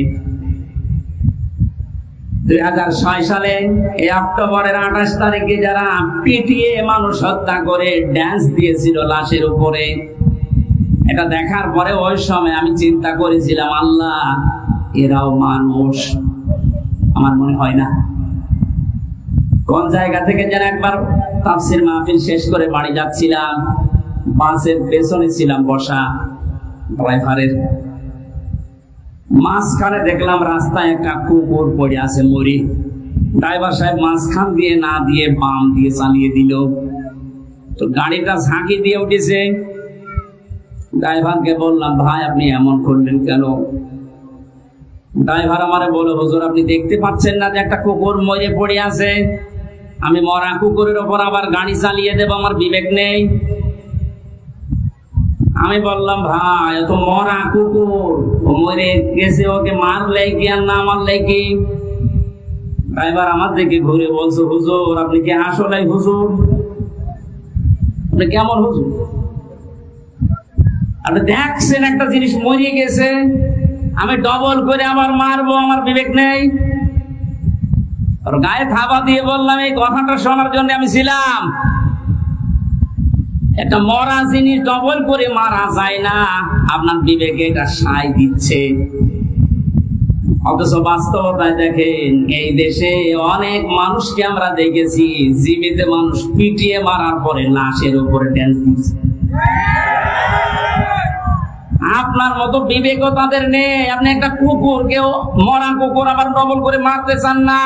২০০৬ সালে এই অক্টোবরের ২৮ তারিখে যারা পিটিয়ে মানুষ হত্যা করে ড্যান্স দিয়েছিল লাশের উপরে, এটা দেখার পরে ওই সময় আমি চিন্তা করেছিলাম, আল্লাহ এরাও মানুষ? আমার মনে হয় না। কোন জায়গা থেকে যেন একবার তাফসীর মাহফিল শেষ করে বাড়ি যাচ্ছিলাম, বাসের পেছনে ছিলাম বসা, ড্রাইভারের মাঝখানে দেখলাম রাস্তায় একটা কুকুর পড়ে আছে মরি। ড্রাইভার সাহেব মাঝখান দিয়ে না দিয়ে বাম দিয়ে চালিয়ে দিল, তো গাড়িটা ঝাঁকি দিয়ে উঠেছে। ড্রাইভারকে বললাম, ভাই আপনি এমন করলেন কেন? ড্রাইভার আমারে বলে, হুজুর আপনি দেখতে পাচ্ছেন না যে একটা কুকুর মরে পড়ে আছে? আমি মরা কুকুরের ওপর আবার গাড়ি চালিয়ে দেব? আমার বিবেক নেই? আমি বললাম, ভাই তো মরা কুকুর, ও মরে গেছে, ওকে মারলে কি আর না মারলে কি? ড্রাইভার আমার দিকে ঘুরে বলছে, হুজুর আপনি কি আসলে হুজুর? আপনি কেমন হুজুর? আপনি দেখছেন একটা জিনিস মরে গেছে, আমি ডবল করে আবার মারবো? আমার বিবেক নেই? আর গায়ে থাবা দিয়ে বললাম, এই কথাটা শোনার জন্য আমি ছিলাম। একটা মরা জিনিস ডবল করে মারা যায় না, আপনার বিবেকে এটা সায় দিচ্ছে। অথচ বাস্তবতায় দেখেন, এই দেশে অনেক মানুষকে আমরা দেখেছি জীবিত মানুষ পিটিয়ে মারার পরে লাশের উপরে ড্যান্স দিচ্ছে। আপনার মতো বিবেকও তাদের নেই। আপনি একটা কুকুর, কেউ মরা কুকুর আবার ডবল করে মারতে চান না,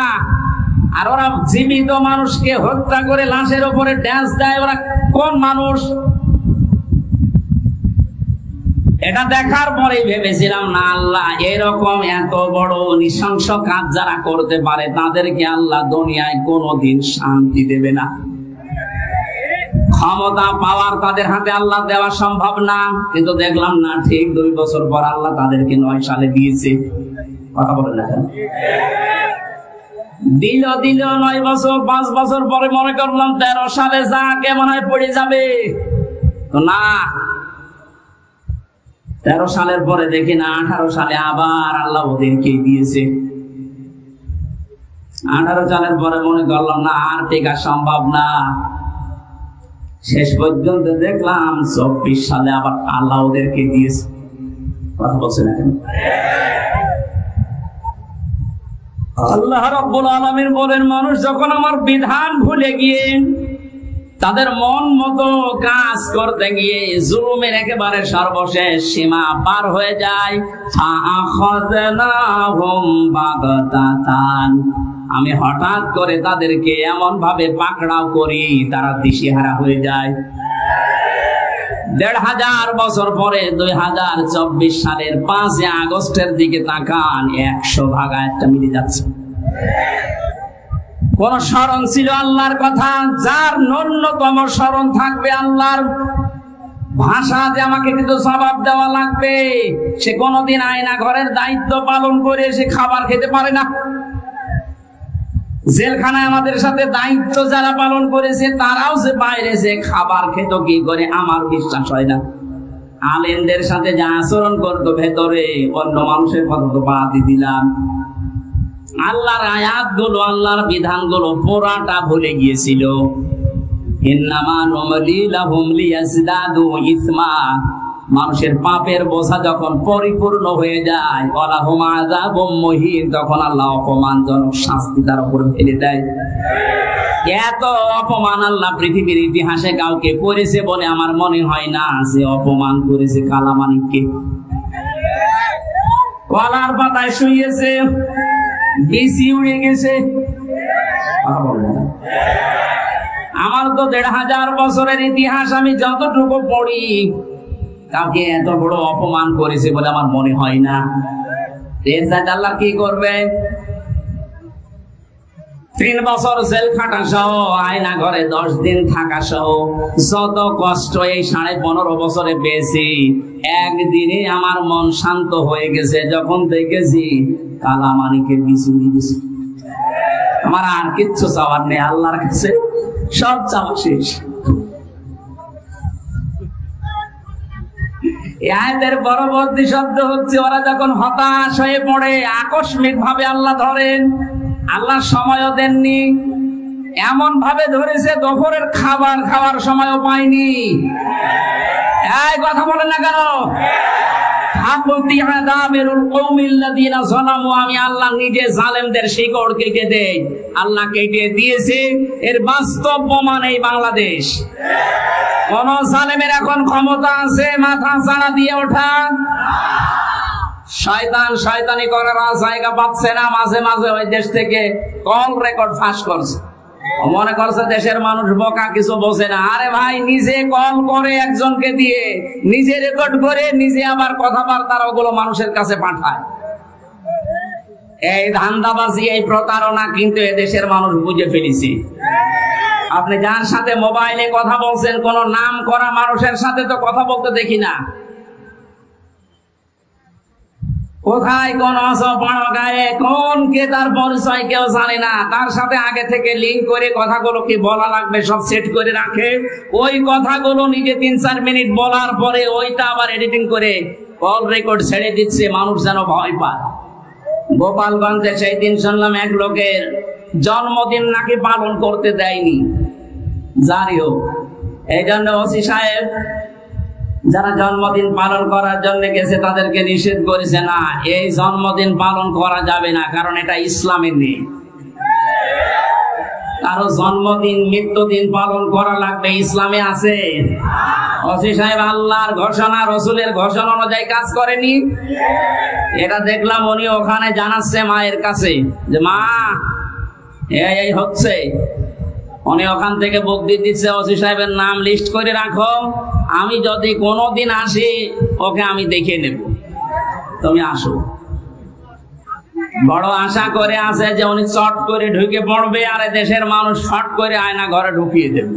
আর ওরা জীবিত মানুষকে হত্যা করে লাশের উপরে ড্যান্স দেয়। ওরা কোন মানুষ? এটা দেখার পরে ভেবেছিলাম, না আল্লাহ এরকম এত বড় নৃশংস কাজ যারা করতে পারে তাদেরকে আল্লাহ দুনিয়ায় কোনোদিন শান্তি দেবে না। ক্ষমতা পাওয়ার তাদের হাতে আল্লাহ দেওয়া সম্ভব না, কিন্তু দেখলাম না, ঠিক ২ বছর পর আল্লাহ তাদেরকে ৯ সালে দিয়েছে। কথা বলেন না? দিল ৯ বছর, ৫ বছর পরে মনে করলাম ১৩ সালে যা কেমন হয় পড়ে যাবে, তো না। ১৩ সালের পরে দেখি না ১৮ সালে আবার আল্লাহ ওদেরকে দিয়েছে। ১৮ সালের পরে মনে করলাম না, আর টেকা সম্ভব না। শেষ পর্যন্ত দেখলাম ২৪ সালে আবার আল্লাহ ওদেরকে দিয়েছে। কথা বলছেন এখন? আল্লাহ রাব্বুল আলামিন বলেন, মানুষ যখন আমার বিধান ভুলে গিয়ে তাদের মন মতো কাজ করতে গিয়ে জুলুমের একেবারে সর্বশেষ সীমা পার হয়ে যায়, ফাআখাযনাহুম বাগতাতান, আমি হঠাৎ করে তাদেরকে এমন ভাবে পাকড়াও করি তারা দিশেহারা হয়ে যায়। ১৫০০ বছর পরে ২০২৪ সালের ৫ আগস্টের দিকে তাকান, ১০০ ভাগ একটা মিলে যাচ্ছে। কোন স্মরণ ছিল আল্লাহর কথা? যার ন্যূনতম স্মরণ থাকবে আল্লাহর ভাষা যে আমাকে কিন্তু জবাব দেওয়া লাগবে, সে কোনদিন আয়না ঘরের দায়িত্ব পালন করে সে খাবার খেতে পারে না। জেলখানায় আমাদের সাথে দায়িত্ব যারা পালন করেছে তারাও যে বাইরে যে খাবার খেত কি করে, আমার বিশ্বাস হয় না। আলেমদের সাথে যা আচরণ করতো ভেতরে, অন্য মানুষের কথা তো বাদই দিলাম। আল্লাহর আয়াতগুলো, আল্লাহর বিধানগুলো পুরাটা ভুলে গিয়েছিল। ইন্নামা নুমলি লাহুম লিয়াজদাদু ইসমা, মানুষের পাপের বোঝা যখন পরিপূর্ণ হয়ে যায়, ওয়ালাহুম আযাবুম মুহিন, তখন আল্লাহ অপমানজনক শাস্তি তার উপর ফেলে দেয়। এত অপমান আল্লাহ পৃথিবীর ইতিহাসে কাউকে করেছে বলে আমার মনে হয় না যে অপমান করেছে কালামানিককে। কলার পাতায় শুয়েছে, বিসি উড়ে গেছে। আমার তো 1500 বছরের ইতিহাস আমি যতটুকু পড়ি, কাউকে এত বড় অপমান করেছে বলে আমার মনে হয় না। এর সাথে আল্লাহ কি করবে? 3 বছর জেল খাটা সহ, আয়না ঘরে 10 দিন থাকা সহ, যত কষ্ট এই 15.5 বছরে পেয়েছি, একদিনে আমার মন শান্ত হয়ে গেছে যখন দেখেছি কালামানিকে বিচুরি গেছে। আমার আর কিচ্ছু চাওয়ার নেই, আল্লাহর কাছে সব চাওয়া শেষ। আয়াতের পরবর্তী শব্দ হচ্ছে, ওরা যখন হতাশ হয়ে পড়ে, আকস্মিক ভাবে আল্লাহ ধরেন। আল্লাহ সময়ও দেননি, এমন ভাবে ধরেছে দুপুরের খাবার খাওয়ার সময়ও পাইনি। এই কথা বলেন না কেন? আমি আল্লাহ নিজে জালেমদের শিকড় কেটে দেই। আল্লাহ কেটে দিয়েছে, এর বাস্তব প্রমাণ এই বাংলাদেশ। কোন জালেমের এখন ক্ষমতা আছে মাথা চাড়া দিয়ে ওঠা? শয়তান শয়তানি করার জায়গা পাচ্ছে না। মাঝে মাঝে ওই দেশ থেকে কল রেকর্ড ফাঁস করছে, মনে করছে দেশের মানুষ বোকা, কিছু বোঝে না। আরে ভাই, নিজে কল করে একজনকে দিয়ে, নিজে রেকর্ড করে, নিজে আবার কথাবার্তা ওগুলো মানুষের কাছে পাঠায়। এই ধান্দাবাজি, এই প্রতারণা কিন্তু এদেশের মানুষ বুঝে ফেলেছে। আপনি যার সাথে মোবাইলে কথা বলছেন, কোন নাম করা মানুষের সাথে তো কথা বলতে দেখি না। কোথায় কোন গায়ে কোন কে, তার পরিচয় কেউ জানে না। তার সাথে আগে থেকে লিঙ্ক করে কথাগুলো কি বলা লাগবে সব সেট করে রাখে। ওই কথাগুলো নিজে 3-4 মিনিট বলার পরে ওইটা আবার এডিটিং করে কল রেকর্ড ছেড়ে দিচ্ছে, মানুষ যেন ভয় পায়। গোপালগঞ্জে সেই দিন শুনলাম এক লোকের জন্মদিন নাকি পালন করতে দেয়নি। জানি হোক, এই জন্য ওসি সাহেব যারা জন্মদিন পালন করার জন্য গেছে তাদেরকে নিষেধ করেছে, না, এই জন্মদিন পালন করা যাবে না, কারণ এটা ইসলামে নেই। কারো জন্মদিন মৃত্যুদিন পালন করা লাগবে, ইসলামে আছে? ওসি সাহেব আল্লাহর ঘোষণা, রসুলের ঘোষণা অনুযায়ী কাজ করেনি। এটা দেখলাম উনি ওখানে জানাচ্ছে মায়ের কাছে যে মা এই হচ্ছে। উনি ওখান থেকে বক্তৃতা দিচ্ছে, ওসি সাহেবের নাম লিস্ট করে রাখো, আমি যদি কোনোদিন আসি ওকে আমি দেখে নেব, তুমি আসো। বড় আশা করে আছে যে উনি চট করে ঢুকে পড়বে আর দেশের মানুষ শট করে আয়না ঘরে ঢুকিয়ে দেবে।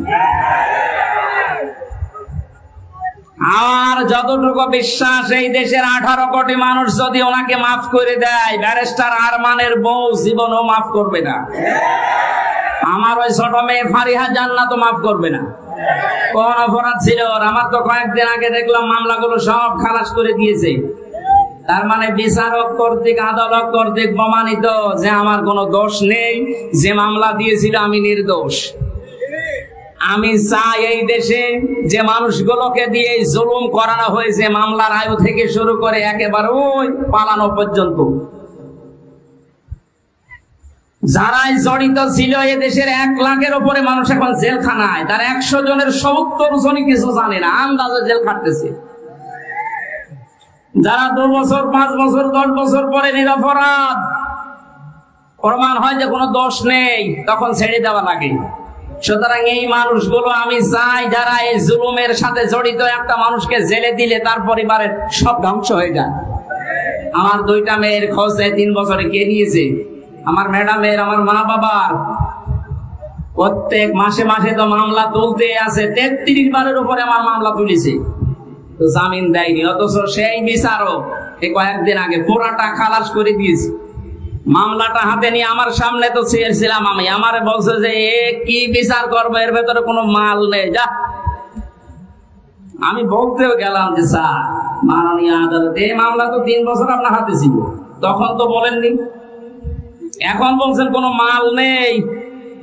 আর যতটুকু বিশ্বাস, এই দেশের 18 কোটি মানুষ যদি ওনাকে মাফ করে দেয়, ব্যারিস্টার আরমানের বউ জীবনও মাফ করবে না। আমার ওই ছোট মেয়ে ফারিহা জান্নাত মাফ করবে না। কোন অপরাধ ছিল? আমার তো কয়েকদিন আগে দেখলাম মামলাগুলো সব খালাস করে দিয়েছে। তার মানে বিচারক কর্তৃক, আদালত কর্তৃক প্রমাণিত যে আমার কোনো দোষ নেই, যে মামলা দিয়েছিল আমি নির্দোষ। আমি চাই এই দেশে যে মানুষগুলোকে দিয়ে জুলুম করানো হয়েছে, মামলার আয়ু থেকে শুরু করে একেবারে ওই পালানো পর্যন্ত, যারাই জড়িত ছিল, এ দেশের 1 লাখের উপরে মানুষ এখন জেলখানায়। তার 100 জনের 70 জনই কিছু জানে না, আন্দাজে জেল খাটতেছে। যারা 2 বছর, 5 বছর, 10 বছর পরে নিরপরাধ প্রমাণ হয় যে কোনো দোষ নেই, তখন ছেড়ে দেওয়া লাগে। সুতরাং এই মানুষগুলো আমি চাই, যারা এই জুলুমের সাথে জড়িত, একটা মানুষকে জেলে দিলে তার পরিবারের সব ধ্বংস হয়ে যায়। আমার 2টা মেয়ের খোঁজ 3 বছরে কে নিয়েছে? আমার ম্যাডামের, আমার মা বাবার। প্রত্যেক মাসে মাসে তো মামলা তুলতে আছে, 33 বারের উপরে আমার মামলা তুলেছে, তো জামিন দেয়নি। অথচ সেই বিচারক এই কয়েকদিন আগে পুরাটা খালাস করে দিয়েছে। মামলাটা হাতে নিয়ে আমার সামনে তো চেয়েছিলাম আমি, আমারে বলছে যে এ কি বিচার করবে, এর ভেতরে কোনো মাল নেই, যা। আমি বলতেও গেলাম যে স্যার, মাননীয় আদালত, এই মামলা তো 3 বছর আপনার হাতে ছিল, তখন তো বলেননি, এখন বলছেন কোনো মাল নেই,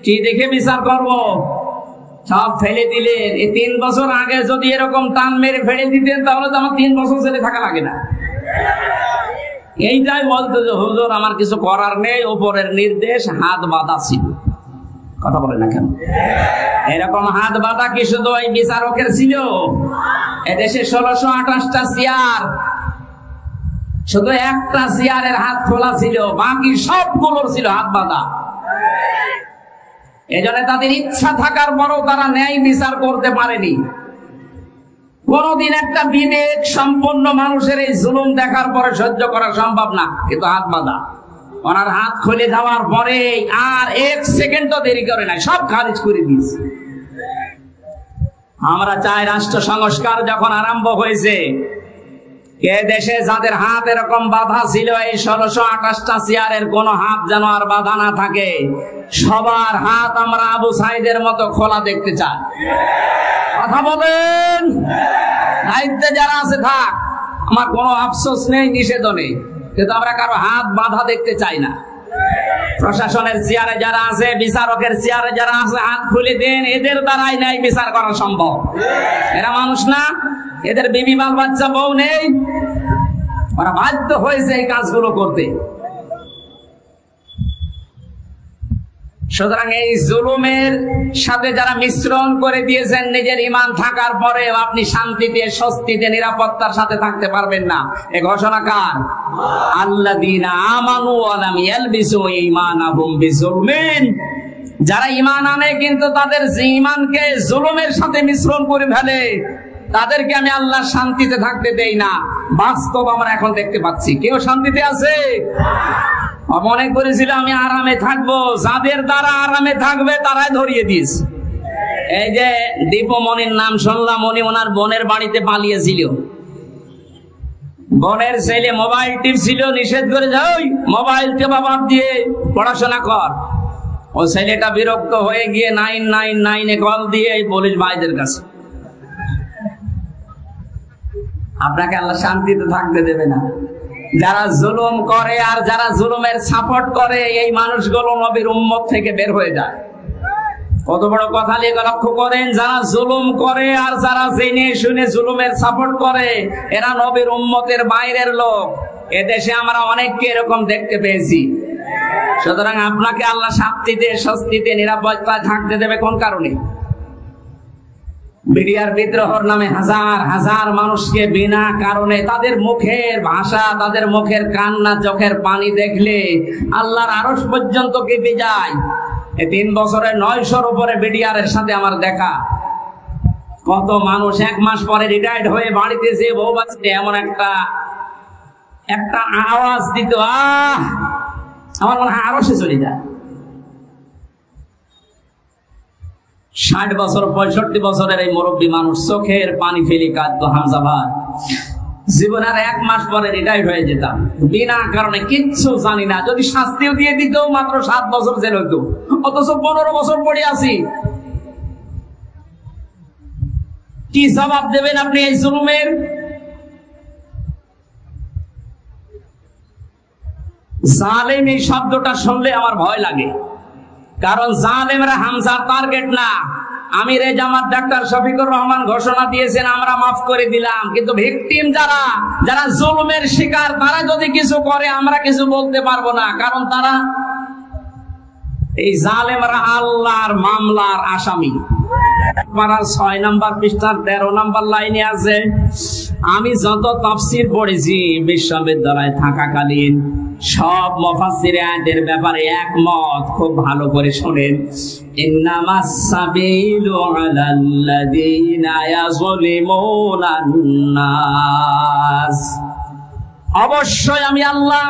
কি দেখে বিচার করব? সব ফেলে দিলেন। এই 3 বছর আগে যদি এরকম টান মেরে ফেলে দিতেন, তাহলে তো আমার 3 বছর জেলে থাকা লাগে না। এইটাই বলতো যে হুজুর আমার কিছু করার নেই, উপরের নির্দেশ, হাত বাঁধা ছিল। কথা বলে না কেন? এরকম হাত বাঁধা কি শুধু ওই বিচারকের ছিল? এদেশে 1628টা চেয়ার, শুধু একটা চেয়ারের হাত খোলা ছিল, বাকি সবগুলোর ছিল হাত বাঁধা। এজন্য তাদের ইচ্ছা থাকার পরও তারা ন্যায় বিচার করতে পারেনি। কোনদিন একটা বিবেক সম্পন্ন মানুষের এই জুলুম দেখার পরে সহ্য করা সম্ভব না, কিন্তু হাত বাঁধা। ওনার হাত খুলে যাওয়ার পরে আর এক সেকেন্ডও দেরি করে নাই, সব খারিজ করে দিয়েছে। আমরা চাই রাষ্ট্র সংস্কার যখন আরম্ভ হয়েছে, এ দেশে যাদের হাত এরকম বাধা ছিল, এই 1628টা চেয়ারের কোন হাত যেন আর বাধা না থাকে। সবার হাত আমরা আবু সাইদের মতো খোলা দেখতে চাই। কথা বলেন। দায়িত্বে যারা আছে থাক, আমার কোনো আফসোস নেই, নিষেধ নেই, কিন্তু আমরা কারো হাত বাধা দেখতে চাই না। প্রশাসনের চেয়ারে যারা আছে, বিচারকের চেয়ারে যারা আছে, হাত খুলে দেন। এদের দ্বারাই ন্যায় বিচার করা সম্ভব। এরা মানুষ না? এদের বিবি বাল বাচ্চা বউ নেই? ওরা বাধ্য হয়েছে এই কাজগুলো করতে। সুতরাং এই জুলুমের সাথে যারা মিশ্রণ করে দিয়েছেন, নিজের ঈমান থাকার পরে আপনি শান্তিতে, স্বস্তিতে, নিরাপত্তার সাথে থাকতে পারবেন না। এ ঘোষণা কার? আল্লাযীনা আমানু ওয়া লাম ইয়ালবিসু ঈমানাহুম বিজুলমিন। যারা ঈমান আনে কিন্তু তাদের ঈমানকে জুলুমের সাথে মিশ্রণ করে ফেলে, তাদেরকে আমি আল্লাহ শান্তিতে থাকতে দেই না। বাস্তব আমরা এখন দেখতে পাচ্ছি, কেউ শান্তিতে আছে? মনে করেছিল আমি আরামে থাকবো, যাদের দ্বারা আরামে থাকবে তারাই ধরিয়ে দিয়েছে। এই যে দীপমণির নাম শুনলাম, উনি ওনার বোনের বাড়িতে পালিয়েছিল। বোনের ছেলে মোবাইল টিপছিল, নিষেধ করে যাও মোবাইল টেপা বাদ দিয়ে পড়াশোনা কর। ও ছেলেটা বিরক্ত হয়ে গিয়ে 999 কল দিয়ে পুলিশ ভাইদের কাছে। আপনাকে আল্লাহ শান্তিতে থাকতে দেবে না। যারা জুলুম করে আর যারা জুলুমের সাপোর্ট করে, এই মানুষগুলো নবীর উম্মত থেকে বের হয়ে যায়। কত বড় কথা লিখে লক্ষ্য করেন। যারা জুলুম করে আর যারা জেনে শুনে জুলুমের সাপোর্ট করে, এরা নবীর উম্মতের বাইরের লোক। এদেশে আমরা অনেককে এরকম দেখতে পেয়েছি। সুতরাং আপনাকে আল্লাহ শান্তিতে, স্বস্তিতে, নিরাপত্তায় থাকতে দেবে কোন কারণে? বিডিআর বিদ্রোহর নামে হাজার হাজার মানুষকে বিনা কারণে, তাদের মুখের ভাষা, তাদের মুখের কান্না, চোখের পানি দেখলে আল্লাহর আরশ পর্যন্ত কেঁপে যায়। এই 3 বছরে 900-র উপরে বিডিআর এর সাথে আমার দেখা। কত মানুষ 1 মাস পরে রিটায়ার্ড হয়ে বাড়িতে যে বউ বাচ্চা এমন একটা আওয়াজ দিত, আমার মনে হয় আরশে চলে যায়। 60 বছর 65 বছরের এই মুরব্বী মানুষ চোখের পানি ফেলে কাঁদতো, হামজা ভাই জীবনের 1 মাস পরে রিটায়ার্ড হয়ে যেতাম, বিনা কারণে, কিচ্ছু জানি না। যদি শাস্তিও দিয়ে দিত মাত্র 7 বছর জেল হইতো, অথচ 15 বছর পড়ে আছি। কি জবাব দেবেন আপনি এই জুলুমের? জালেম এই শব্দটা শুনলে আমার ভয় লাগে, কারণ জালেমরা হামজার টার্গেট না। আমির জামাত ডাক্তার শফিকুর রহমান ঘোষণা দিয়েছেন আমরা মাফ করে দিলাম, কিন্তু ভিকটিম যারা জুলুমের শিকার, তারা যদি কিছু করে আমরা কিছু বলতে পারবো না, কারণ তারা এই জালেমরা আল্লাহর মামলার আসামি। 6 নম্বর পৃষ্ঠার 13 নম্বর লাইনে আছে, আমি যত তাফসীর পড়েছি বিশ্ববিদ্যালয়ে থাকাকালীন, সব মুফাসসির আয়াতের ব্যাপারে একমত। খুব ভালো করে শুনেন, ইন্নামাস সাবিলু আলাল্লাযীনা ইয়াযলিমুনান নাস। অবশ্যই আমি আল্লাহ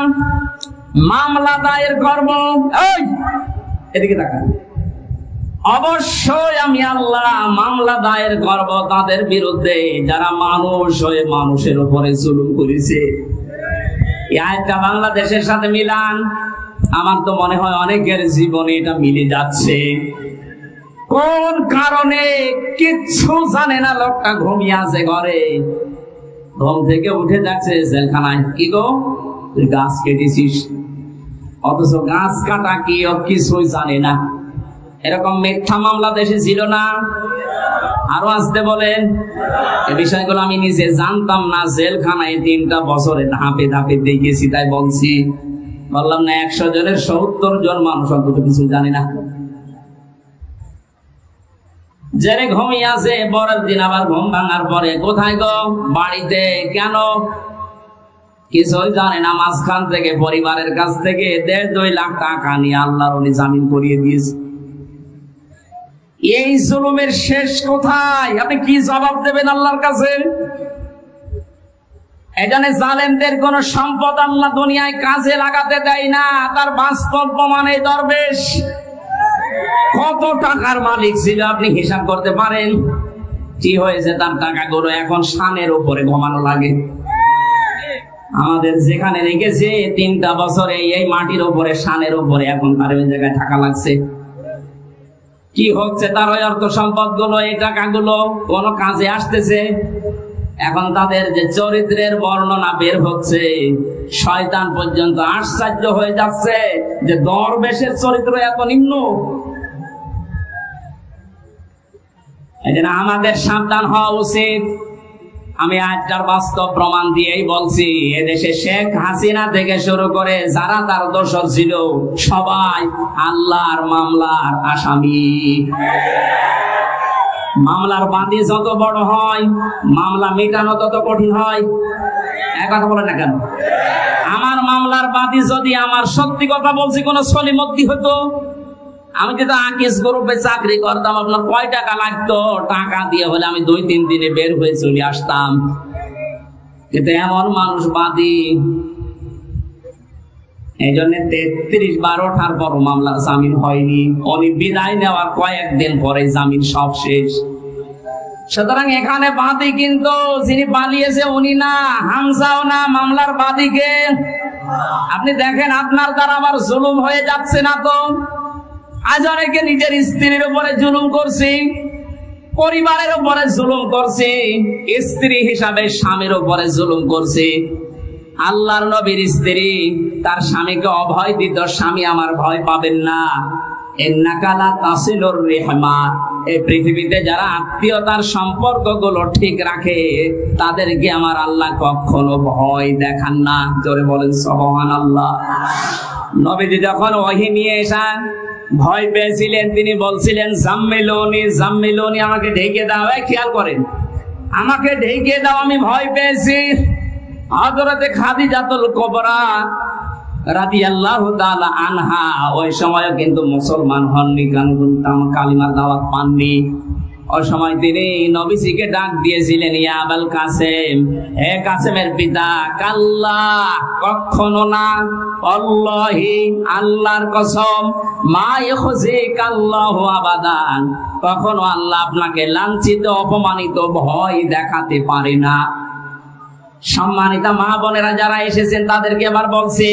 মামলা দায়ের করব। এই এদিকে তাকান। অবশ্যই আমি আল্লাহ মামলা দায়ের করব তাদের বিরুদ্ধে যারা মানুষ হয়ে মানুষের উপরে জুলুম করেছে। এই আয়াতটা বাংলাদেশের সাথে মিলান, আমার তো মনে হয় অনেকের জীবনে এটা মিলে যাচ্ছে। কোন কারণে কিচ্ছু জানে না, লোকটা ঘুমিয়ে আছে ঘরে, ঘুম থেকে উঠে যাচ্ছে জেলখানায়। কি গো, তুই গাছ কেটেছিস, অথচ গাছ কাটা কি ও কিছুই জানে না। এরকম মিথ্যা মামলা দেশে ছিল না? আরো আসতে বলেন। এই বিষয়গুলো আমি নিজে জানতাম না, জেলখানায় 3টা বছরে ধাপে ধাপে দেখেছি, তাই বলছি। বললাম না 100 জনের 70 জন মানুষ অন্তত কিছু জানে না। জেলে ঘুমিয়ে আছে, পরের দিন আবার ঘুম ভাঙার পরে কোথায় গো? বাড়িতে। কেন? কিছুই জানে না। মাঝখান থেকে পরিবারের কাছ থেকে 1.5-2 লাখ টাকা নিয়ে আল্লাহর ওলি জামিন করিয়ে দিয়েছে। এই জুলুমের শেষ কোথায়? আপনি কি জবাব দেবেন আল্লাহর কাছে? এজন্য জালেমদের কোন সম্পদ আল্লাহ দুনিয়ায় কাজে লাগাতে দেয় না। তার বাস্তব প্রমাণ এই দরবেশ কত টাকার মালিক ছিল আপনি হিসাব করতে পারেন? কি হয়েছে তার টাকাগুলো? এখন শানের উপরে ঘুমানো লাগে। আমাদের যেখানে রেখেছে 3টা বছরে এই মাটির উপরে, শানের উপরে, এখন তার ওই জায়গায় টাকা লাগছে। কি হচ্ছে তার ওই অর্থ সম্পদ গুলো, এই টাকাগুলো কোন কাজে আসতেছে? এখন তাদের যে চরিত্রের বর্ণনা বের হচ্ছে, শয়তান পর্যন্ত আশ্চর্য হয়ে যাচ্ছে যে দরবেশের চরিত্র এত নিম্ন। এজন্য আমাদের সাবধান হওয়া উচিত। আমি আজকাল বাস্তব প্রমাণ দিয়েই বলছি, এদেশে শেখ হাসিনা থেকে শুরু করে যারা তার দোষর ছিল সবাই আল্লাহর মামলার আসামি। মামলার বাদী যত বড় হয়, মামলা মেটানো তত কঠিন হয়। এক কথা বলেন না কেন? আমার মামলার বাদী যদি আমার সত্যি কথা বলছি কোন সলিমদ্দি হতো, আমি যদি আকিস গ্রুপে চাকরি করতাম, আপনার কয় টাকা লাগতো? টাকা দিয়ে হলে আমি 2-3 দিনে বের হয়ে চলে আসতাম। কিন্তু এমন মানুষ বাদী, এই জন্য 33 বার ওঠার পর মামলার জামিন হয়নি। উনি বিদায় নেওয়ার কয়েকদিন পরে জামিন সব শেষ। সুতরাং এখানে বাদী কিন্তু যিনি পালিয়েছে উনি না, হামজাও না, মামলার বাদীকে। আপনি দেখেন আপনার দ্বারা আবার জুলুম হয়ে যাচ্ছে না তো? আজ অনেকে নিজের স্ত্রীর উপরে জুলুম করছি, পরিবারের উপরে জুলুম করছি, স্ত্রী হিসাবে স্বামীর উপরে জুলুম করছি। আল্লাহর নবীর স্ত্রী তার স্বামীকে অভয় দিত, স্বামী আমার ভয় পাবেন না। ইন্নাকা লা তাসিলুর রিহমা। এই পৃথিবীতে যারা আত্মীয়তার সম্পর্কগুলো ঠিক রাখে তাদেরকে আমার আল্লাহ কখনো ভয় দেখান না। জোরে বলেন সুবহানাল্লাহ। নবীজি যখন ওহী নিয়ে এসেন, ভয় পেয়েছিলেন, তিনি বলছিলেন জাম্মিলুনি জাম্মিলুনি, আমাকে ঢেকে দাও। খেয়াল করেন, আমাকে ঢেকে দাও, আমি ভয় পেয়েছি। হযরতে খাদিজাতুল কুবরা রাদিয়াল্লাহু তাআলা আনহা ওই সময় কিন্তু মুসলমান হননি, কারণ কালিমার দাওয়াত পাননি। ওই সময় তিনি নবীজিকে ডাক দিয়েছিলেন, ইয়া আবুল কাসেম, হে কাসেমের পিতা। কাল্লা, কখনো না। আল্লাহি, আল্লাহর কসম। মা ইখজিকাল্লাহু আবাদান, কখনো আল্লাহ আপনাকে লাঞ্ছিত, অপমানিত, ভয় দেখাতে পারে না। সম্মানিত মা বোনেরা যারা এসেছেন তাদেরকে আবার বলছি,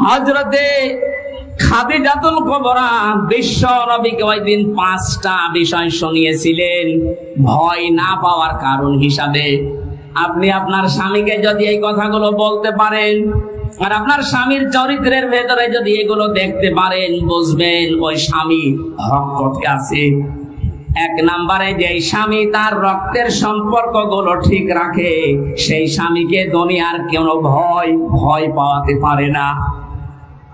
হযরতে খাদিজাতুল কুবরা বিশ্ব নবীকে ওই দিন 5টা বিষয় শুনিয়েছিলেন ভয় না পাওয়ার কারণ হিসাবে। আপনি আপনার স্বামীকে যদি এই কথাগুলো বলতে পারেন আর আপনার স্বামীর চরিত্রের ভেতরে যদি এগুলো দেখতে পারেন, বুঝবেন ওই স্বামী হক পথে আছে। 1 নম্বরে, যে স্বামী তার রক্তের সম্পর্কগুলো ঠিক রাখে সেই স্বামীকে দুনিয়ার কোনো ভয় পাওয়াতে পারে না।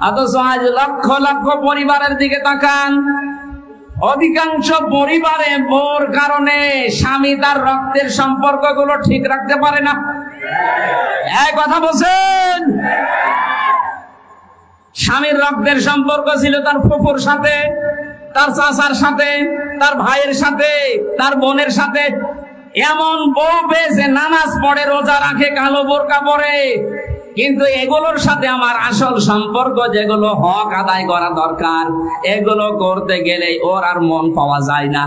অথচ আজ লক্ষ লক্ষ পরিবারের দিকে তাকান, অধিকাংশ পরিবারে বউর কারণে স্বামী তার রক্তের সম্পর্কগুলো ঠিক রাখতে পারে না। এই কথা বলছেন? স্বামীর রক্তের সম্পর্ক ছিল তার ফুফুর সাথে, তার চাচার সাথে, তার ভাইয়ের সাথে, তার বোনের সাথে। এমন বউ পেয়েছে নামাজ পড়ে, রোজা রাখে, কালো বোরকা পরে, কিন্তু এগুলোর সাথে আমার আসল সম্পর্ক যেগুলো হক আদায় করা দরকার, এগুলো করতে গেলে ওর আর মন পাওয়া যায় না।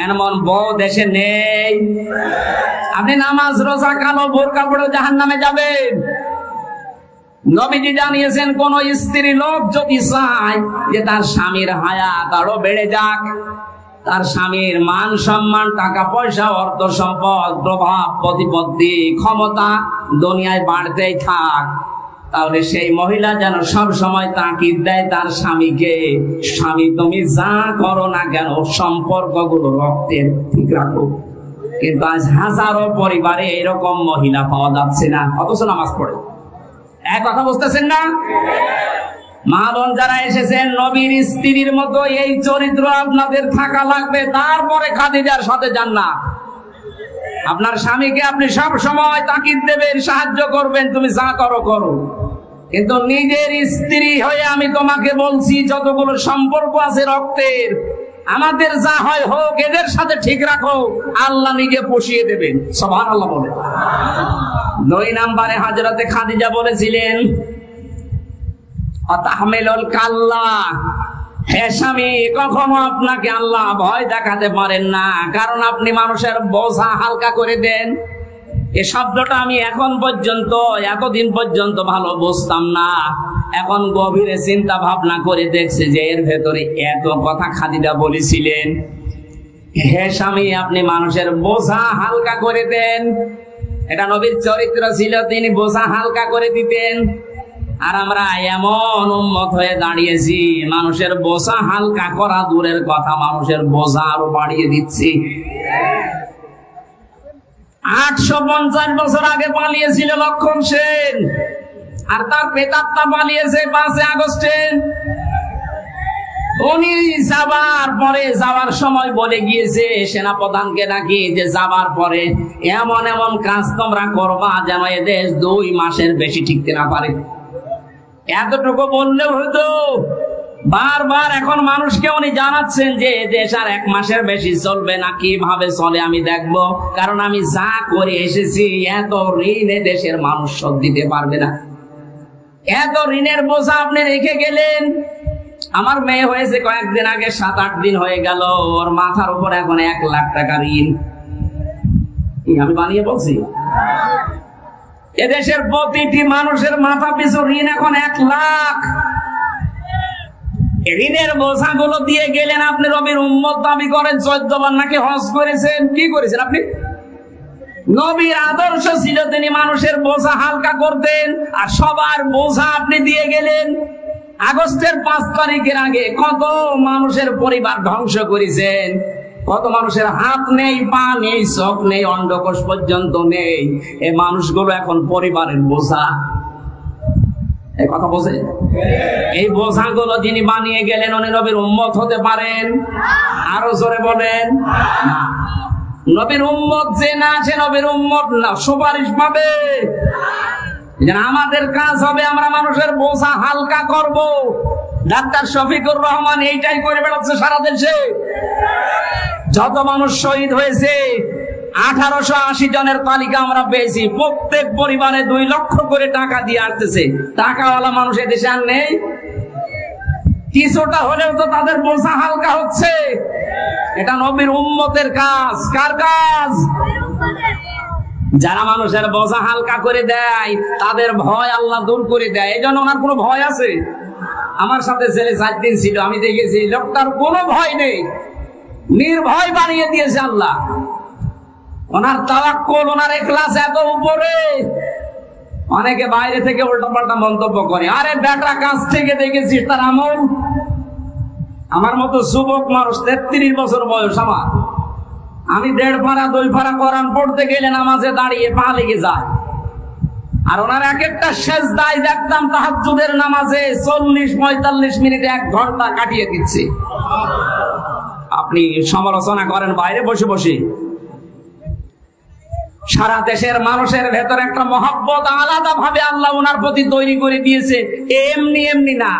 এমন বউ দেশে নেই। আপনি নামাজ, রোজা, কালো বোরকা পড়ে জাহান্নামে যাবেন। নবীজি জানিয়েছেন, কোন স্ত্রী লোক যদি চায় যে তার স্বামীর হায়াত আরো বেড়ে যাক, তার স্বামীর মান সম্মান, টাকা পয়সা, অর্থ সম্পদ, প্রভাব প্রতিপত্তি, ক্ষমতা দুনিয়ায় বাড়তেই থাক, তাহলে সেই মহিলা যেন সব সময় তাকিদ দেয় তার স্বামীকে, স্বামী তুমি যা করো না কেন সম্পর্কগুলো রক্তের ঠিক রাখো। কিন্তু আজ হাজারো পরিবারে এরকম মহিলা পাওয়া যাচ্ছে না, অথচ নামাজ পড়ে। এক কথা বুঝতেছেন না? মা বোন যারা এসেছেন, নবীর স্ত্রীর মতো এই চরিত্র আপনাদের থাকা লাগবে, তারপরে খাদিজার সাথে জান্নাত। আপনার স্বামীকে আপনি সব সময় তাকিদ দেবেন, সাহায্য করবেন, তুমি যা করো করো। কিন্তু নিজের স্ত্রী হয়ে আমি তোমাকে বলছি, যতগুলো সম্পর্ক আছে রক্তের, আমাদের যা হয় হোক, এদের সাথে ঠিক রাখো, আল্লাহ নিজে পুষিয়ে দেবেন। সুবহানাল্লাহ বলে। 2 নম্বরে হযরতে খাদিজা বলেছিলেন, আতাহমিলুল কাল্লা, হে স্বামী, কখনো আপনাকে আল্লাহ ভয় দেখাতে পারেন না, কারণ আপনি মানুষের বোঝা হালকা করে দেন। এই শব্দটা আমি এতদিন পর্যন্ত ভালো বুঝতাম না। এখন গভীরে চিন্তা ভাবনা করে দেখছে যে এর ভেতরে এত কথা খাদিজা বলেছিলেন। হে স্বামী, আপনি মানুষের বোঝা হালকা করে দেন। এটা নবীর চরিত্র ছিল, তিনি বোঝা হালকা করে দিতেন। আর আমরা এমন উম্মত হয়ে দাঁড়িয়েছি, মানুষের বোঝা হালকা করা দূরের কথা, মানুষের বোঝা আরো বাড়িয়ে দিচ্ছি। 850 বছর আগে পালিয়েছিল লক্ষণ সেন, আর তার প্রেতাত্মা পালিয়েছে 5 আগস্টে। উনি যাওয়ার সময় বলে গিয়েছে সেনাপ্রধানকে নাকি, যে যাবার পরে এমন এমন কাজ তোমরা করবা যেন এ দেশ 2 মাসের বেশি টিকতে না পারে। এতটুকু বললেও হতো। বারবার এখন মানুষকে উনি জানাচ্ছেন যে দেশ আর 1 মাসের বেশি চলবে না, কিভাবে চলে আমি দেখব, কারণ আমি যা করে এসেছি এত ঋণে দেশের মানুষ শোধ দিতে পারবে না। এত ঋণের বোঝা আপনি রেখে গেলেন। আমার মেয়ে হয়েছে কয়েকদিন আগে, 7-8 দিন হয়ে গেল, ওর মাথার উপর এখন 1 লাখ টাকা ঋণ। আমি বানিয়ে বলছি? এদেশের প্রতিটি মানুষের মাথা পিছু ঋণ এখন 1 লাখ। ঋণের বোঝাগুলো দিয়ে গেলেন আপনি। নবীর উম্মত দাবি করেন, 14 বার নাকি হজ করেছেন। কি করেছেন আপনি? নবীর আদর্শ ছিল তিনি মানুষের বোঝা হালকা করতেন, আর সবার বোঝা আপনি দিয়ে গেলেন। আগস্টের 5 তারিখের আগে কত মানুষের পরিবার ধ্বংস করেছেন, কত মানুষের হাত নেই, পা নেই, চোখ নেই, অন্ডকোষ পর্যন্ত নেই। এই মানুষগুলো এখন পরিবারের বোঝা। এই কথা বোঝে? এই বোঝাগুলো যিনি বানিয়ে গেলেন, উনি নবীর উম্মত হতে পারেন? আরো জোরে বলেন না। নবীর উম্মত যে না, সে নবীর উম্মত না, সুপারিশ পাবে। আমাদের কাজ হবে আমরা মানুষের বোঝা হালকা করব। ডাক্তার শফিকুর রহমান এইটাই করে বেড়াচ্ছে সারা দেশে। যত মানুষ শহীদ হয়েছে, 1880 জনের তালিকা আমরা পেয়েছি। প্রত্যেক পরিবারে 2 লক্ষ করে টাকা দিয়ে আসতেছে। টাকাওয়ালা মানুষ এদেশে আর নেই। কিছুটা হলেও তো তাদের বোঝা হালকা হচ্ছে। এটা নবীর উম্মতের কাজ। কার কাজ? যারা মানুষের বোঝা হালকা করে দেয়, তাদের ভয় আল্লাহ দূর করে দেয়। এই জন্য ওনার কোনো ভয় আছে? আমার সাথে ছেলে 4 দিন ছিল, আমি দেখেছি লোকটার কোনো ভয় নেই, নির্ভয় বানিয়ে দিয়েছে আল্লাহ। ওনার তাওয়াক্কুল, ওনার ইখলাস এত উপরে। অনেকে বাইরে থেকে উল্টাপাল্টা মন্তব্য করে, আরে বেটা কাছ থেকে দেখেছি তার আমল। আমার মতো যুবক মানুষ, 33 বছর বয়স আমার, আমি 1.5 পারা 2 পারা কোরআন পড়তে গেলে নামাজে দাঁড়িয়ে পা লেগে যায়। আর ওনার এক একটা সেজদায় দেখতাম তাহাজ্জুদের নামাজে 40-45 মিনিট 1 ঘন্টা কাটিয়ে দিচ্ছে। আপনি সমালোচনা করেন বাইরে বসে বসে। সারা দেশের মানুষের ভেতর একটা মহব্বত আলাদা ভাবে আল্লাহ ওনার প্রতি তৈরি করে দিয়েছে, এমনি এমনি না।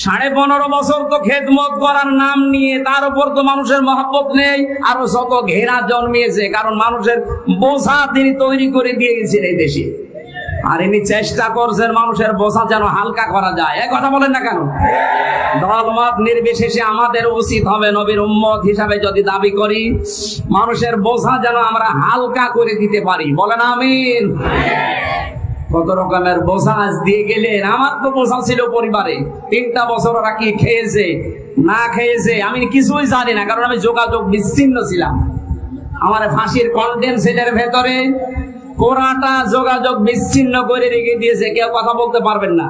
15.5 বছর তো খেদমত করার নাম নিয়ে, তার উপর তো মানুষের মহব্বত নেই, আরো যত ঘেরা জন্মিয়েছে, কারণ মানুষের বোঝা তিনি তৈরি করে দিয়ে গেছেন এই দেশে। আর ইনি চেষ্টা করছেন মানুষের বোঝা যেন হালকা করা যায়। এক কথা বলেন না কেন? দলমত নির্বিশেষে আমাদের উচিত হবে নবীর উম্মত হিসাবে যদি দাবি করি, মানুষের বোঝা যেন আমরা হালকা করে দিতে পারি। বলেন আমিন। কত রকমের বোঝা আজ দিয়ে গেলেন। আমার তো বোঝা ছিল পরিবারে, 3টা বছর ওরা কি খেয়েছে না খেয়েছে আমি কিছুই জানি না, কারণ আমি যোগাযোগ বিচ্ছিন্ন ছিলাম। আমার ফাঁসির কন্ডেন্সেটের ভেতরে পুরাটা যোগাযোগ বিচ্ছিন্ন করে রেখে দিয়েছে, কেউ কথা বলতে পারবেন না।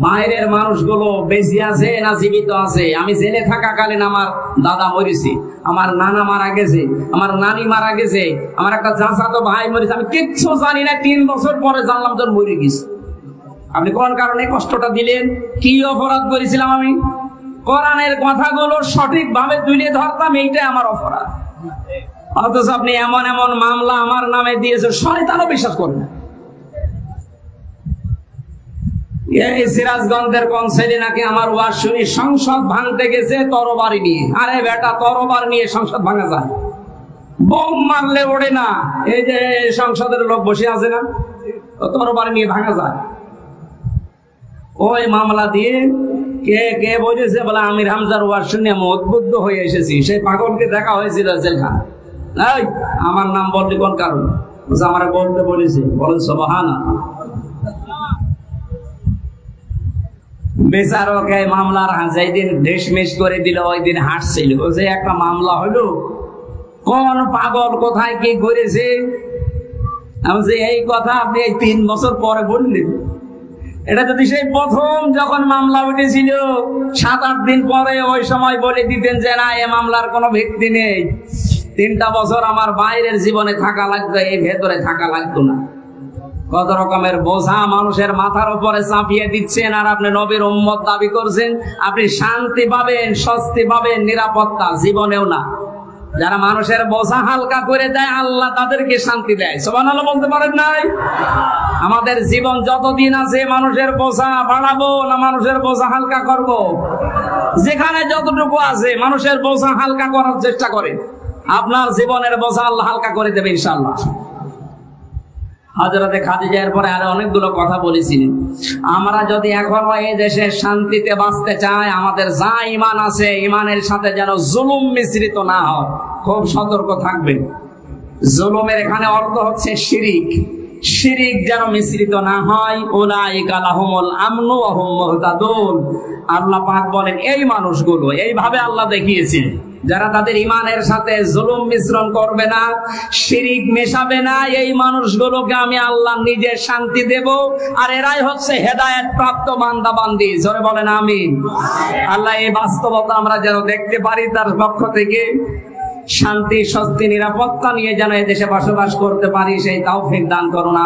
বাইরের মানুষগুলো বেঁচে আছে না জীবিত আছে। আমি জেলে থাকাকালীন আমার দাদা মরেছে, আমার নানা মারা গেছে, আমার নানি মারা গেছে, আমার একটা চাচাতো ভাই মরেছে। আমি কিচ্ছু জানি না, 3 বছর পরে জানলাম তোর মরে গেছে। আপনি কোন কারণে কষ্টটা দিলেন? কি অপরাধ করেছিলাম আমি? কোরআনের কথাগুলো সঠিক ভাবে তুলে ধরতাম, এইটাই আমার অপরাধ। অথচ আপনি এমন এমন মামলা আমার নামে দিয়েছে, শয়তানও বিশ্বাস করে না। এই সিরাজগঞ্জের কোন ছেলে নাকি আমার ওয়াজ শুনি সংসদ ভাঙতে গেছে তরবারি নিয়ে। আরে বেটা, তরবারি নিয়ে সংসদ ভাঙা যায়? বোম মারলে ওড়ে না। এই যে সংসদের লোক বসে আছে না, তরবারি নিয়ে ভাঙা যায়? ওই মামলা দিয়ে কে কে বলেছে বলে আমির হামজার ওয়াজ শুনে আমি উদ্বুদ্ধ হয়ে এসেছি। সেই পাগলকে দেখা হয়েছিল জেলখানা। এই আমার নাম বললি কোন কারণ? আমার বলতে বলেছে। বলেন সুবহানাল্লাহ। বেচারকে মামলার যেদিন ঢেসমেশ করে দিল ওই দিন হাসছিল। যে একটা মামলা হলো, কোন পাগল কোথায় কি করেছে, আমি যে এই কথা আপনি এই 3 বছর পরে বললেন। এটা যদি সেই প্রথম যখন মামলা উঠেছিল 7-8 দিন পরে ওই সময় বলে দিতেন যে না, এ মামলার কোনো ভিত্তি নেই, 3টা বছর আমার বাইরের জীবনে থাকা লাগতো, এই ভেতরে থাকা লাগতো না। কত রকমের বোঝা মানুষের মাথার উপরে চাপিয়ে দিচ্ছেন, আর আপনি নবীর উম্মত দাবি করছেন। আপনি শান্তি পাবেন, স্বস্তি পাবেন, নিরাপত্তা জীবনেও না। যারা মানুষের বোঝা হালকা করে দেয় আল্লাহ তাদেরকে শান্তি দেয়। সুবহানাল্লাহ বলতে পারেন নাই? আমাদের জীবন যতদিন আছে মানুষের বোঝা বাড়াবো না মানুষের বোঝা হালকা করব? যেখানে যতটুকু আছে মানুষের বোঝা হালকা করার চেষ্টা করে, আপনার জীবনের বোঝা আল্লাহ হালকা করে দেবে ইনশাআল্লাহ। হযরতে খাদিজার পরে আরো অনেকগুলো কথা বলেছিলেন। আমরা যদি এখন এই দেশে শান্তিতে বাঁচতে চাই, আমাদের যা ঈমান আছে ঈমানের সাথে যেন জুলুম মিশ্রিত না হয়, খুব সতর্ক থাকবেন। জুলুমের এখানে অর্থ হচ্ছে শিরিক। শিরিক যেন মিশ্রিত না হয়। উলাইকা লাহুমুল আমনু ওয়া হুম মুহতাদুন। আল্লাহ পাক বলেন এই মানুষগুলো, এইভাবে আল্লাহ দেখিয়েছেন, যারা তাদের ঈমানের সাথে জুলুম মিশ্রণ করবে না, শিরিক মেশাবে না, এই মানুষগুলোকে আমি আল্লাহ নিজে শান্তি দেব। আর এরাই হচ্ছে হেদায়েত প্রাপ্ত বান্দা বান্দি। জোরে বলেন আমিন। আল্লাহ এই বাস্তবতা আমরা যেন দেখতে পারি, তার পক্ষ থেকে শান্তি, স্বস্তি, নিরাপত্তা নিয়ে যেন এই দেশে বসবাস করতে পারি, সেই তৌফিক দান করুন।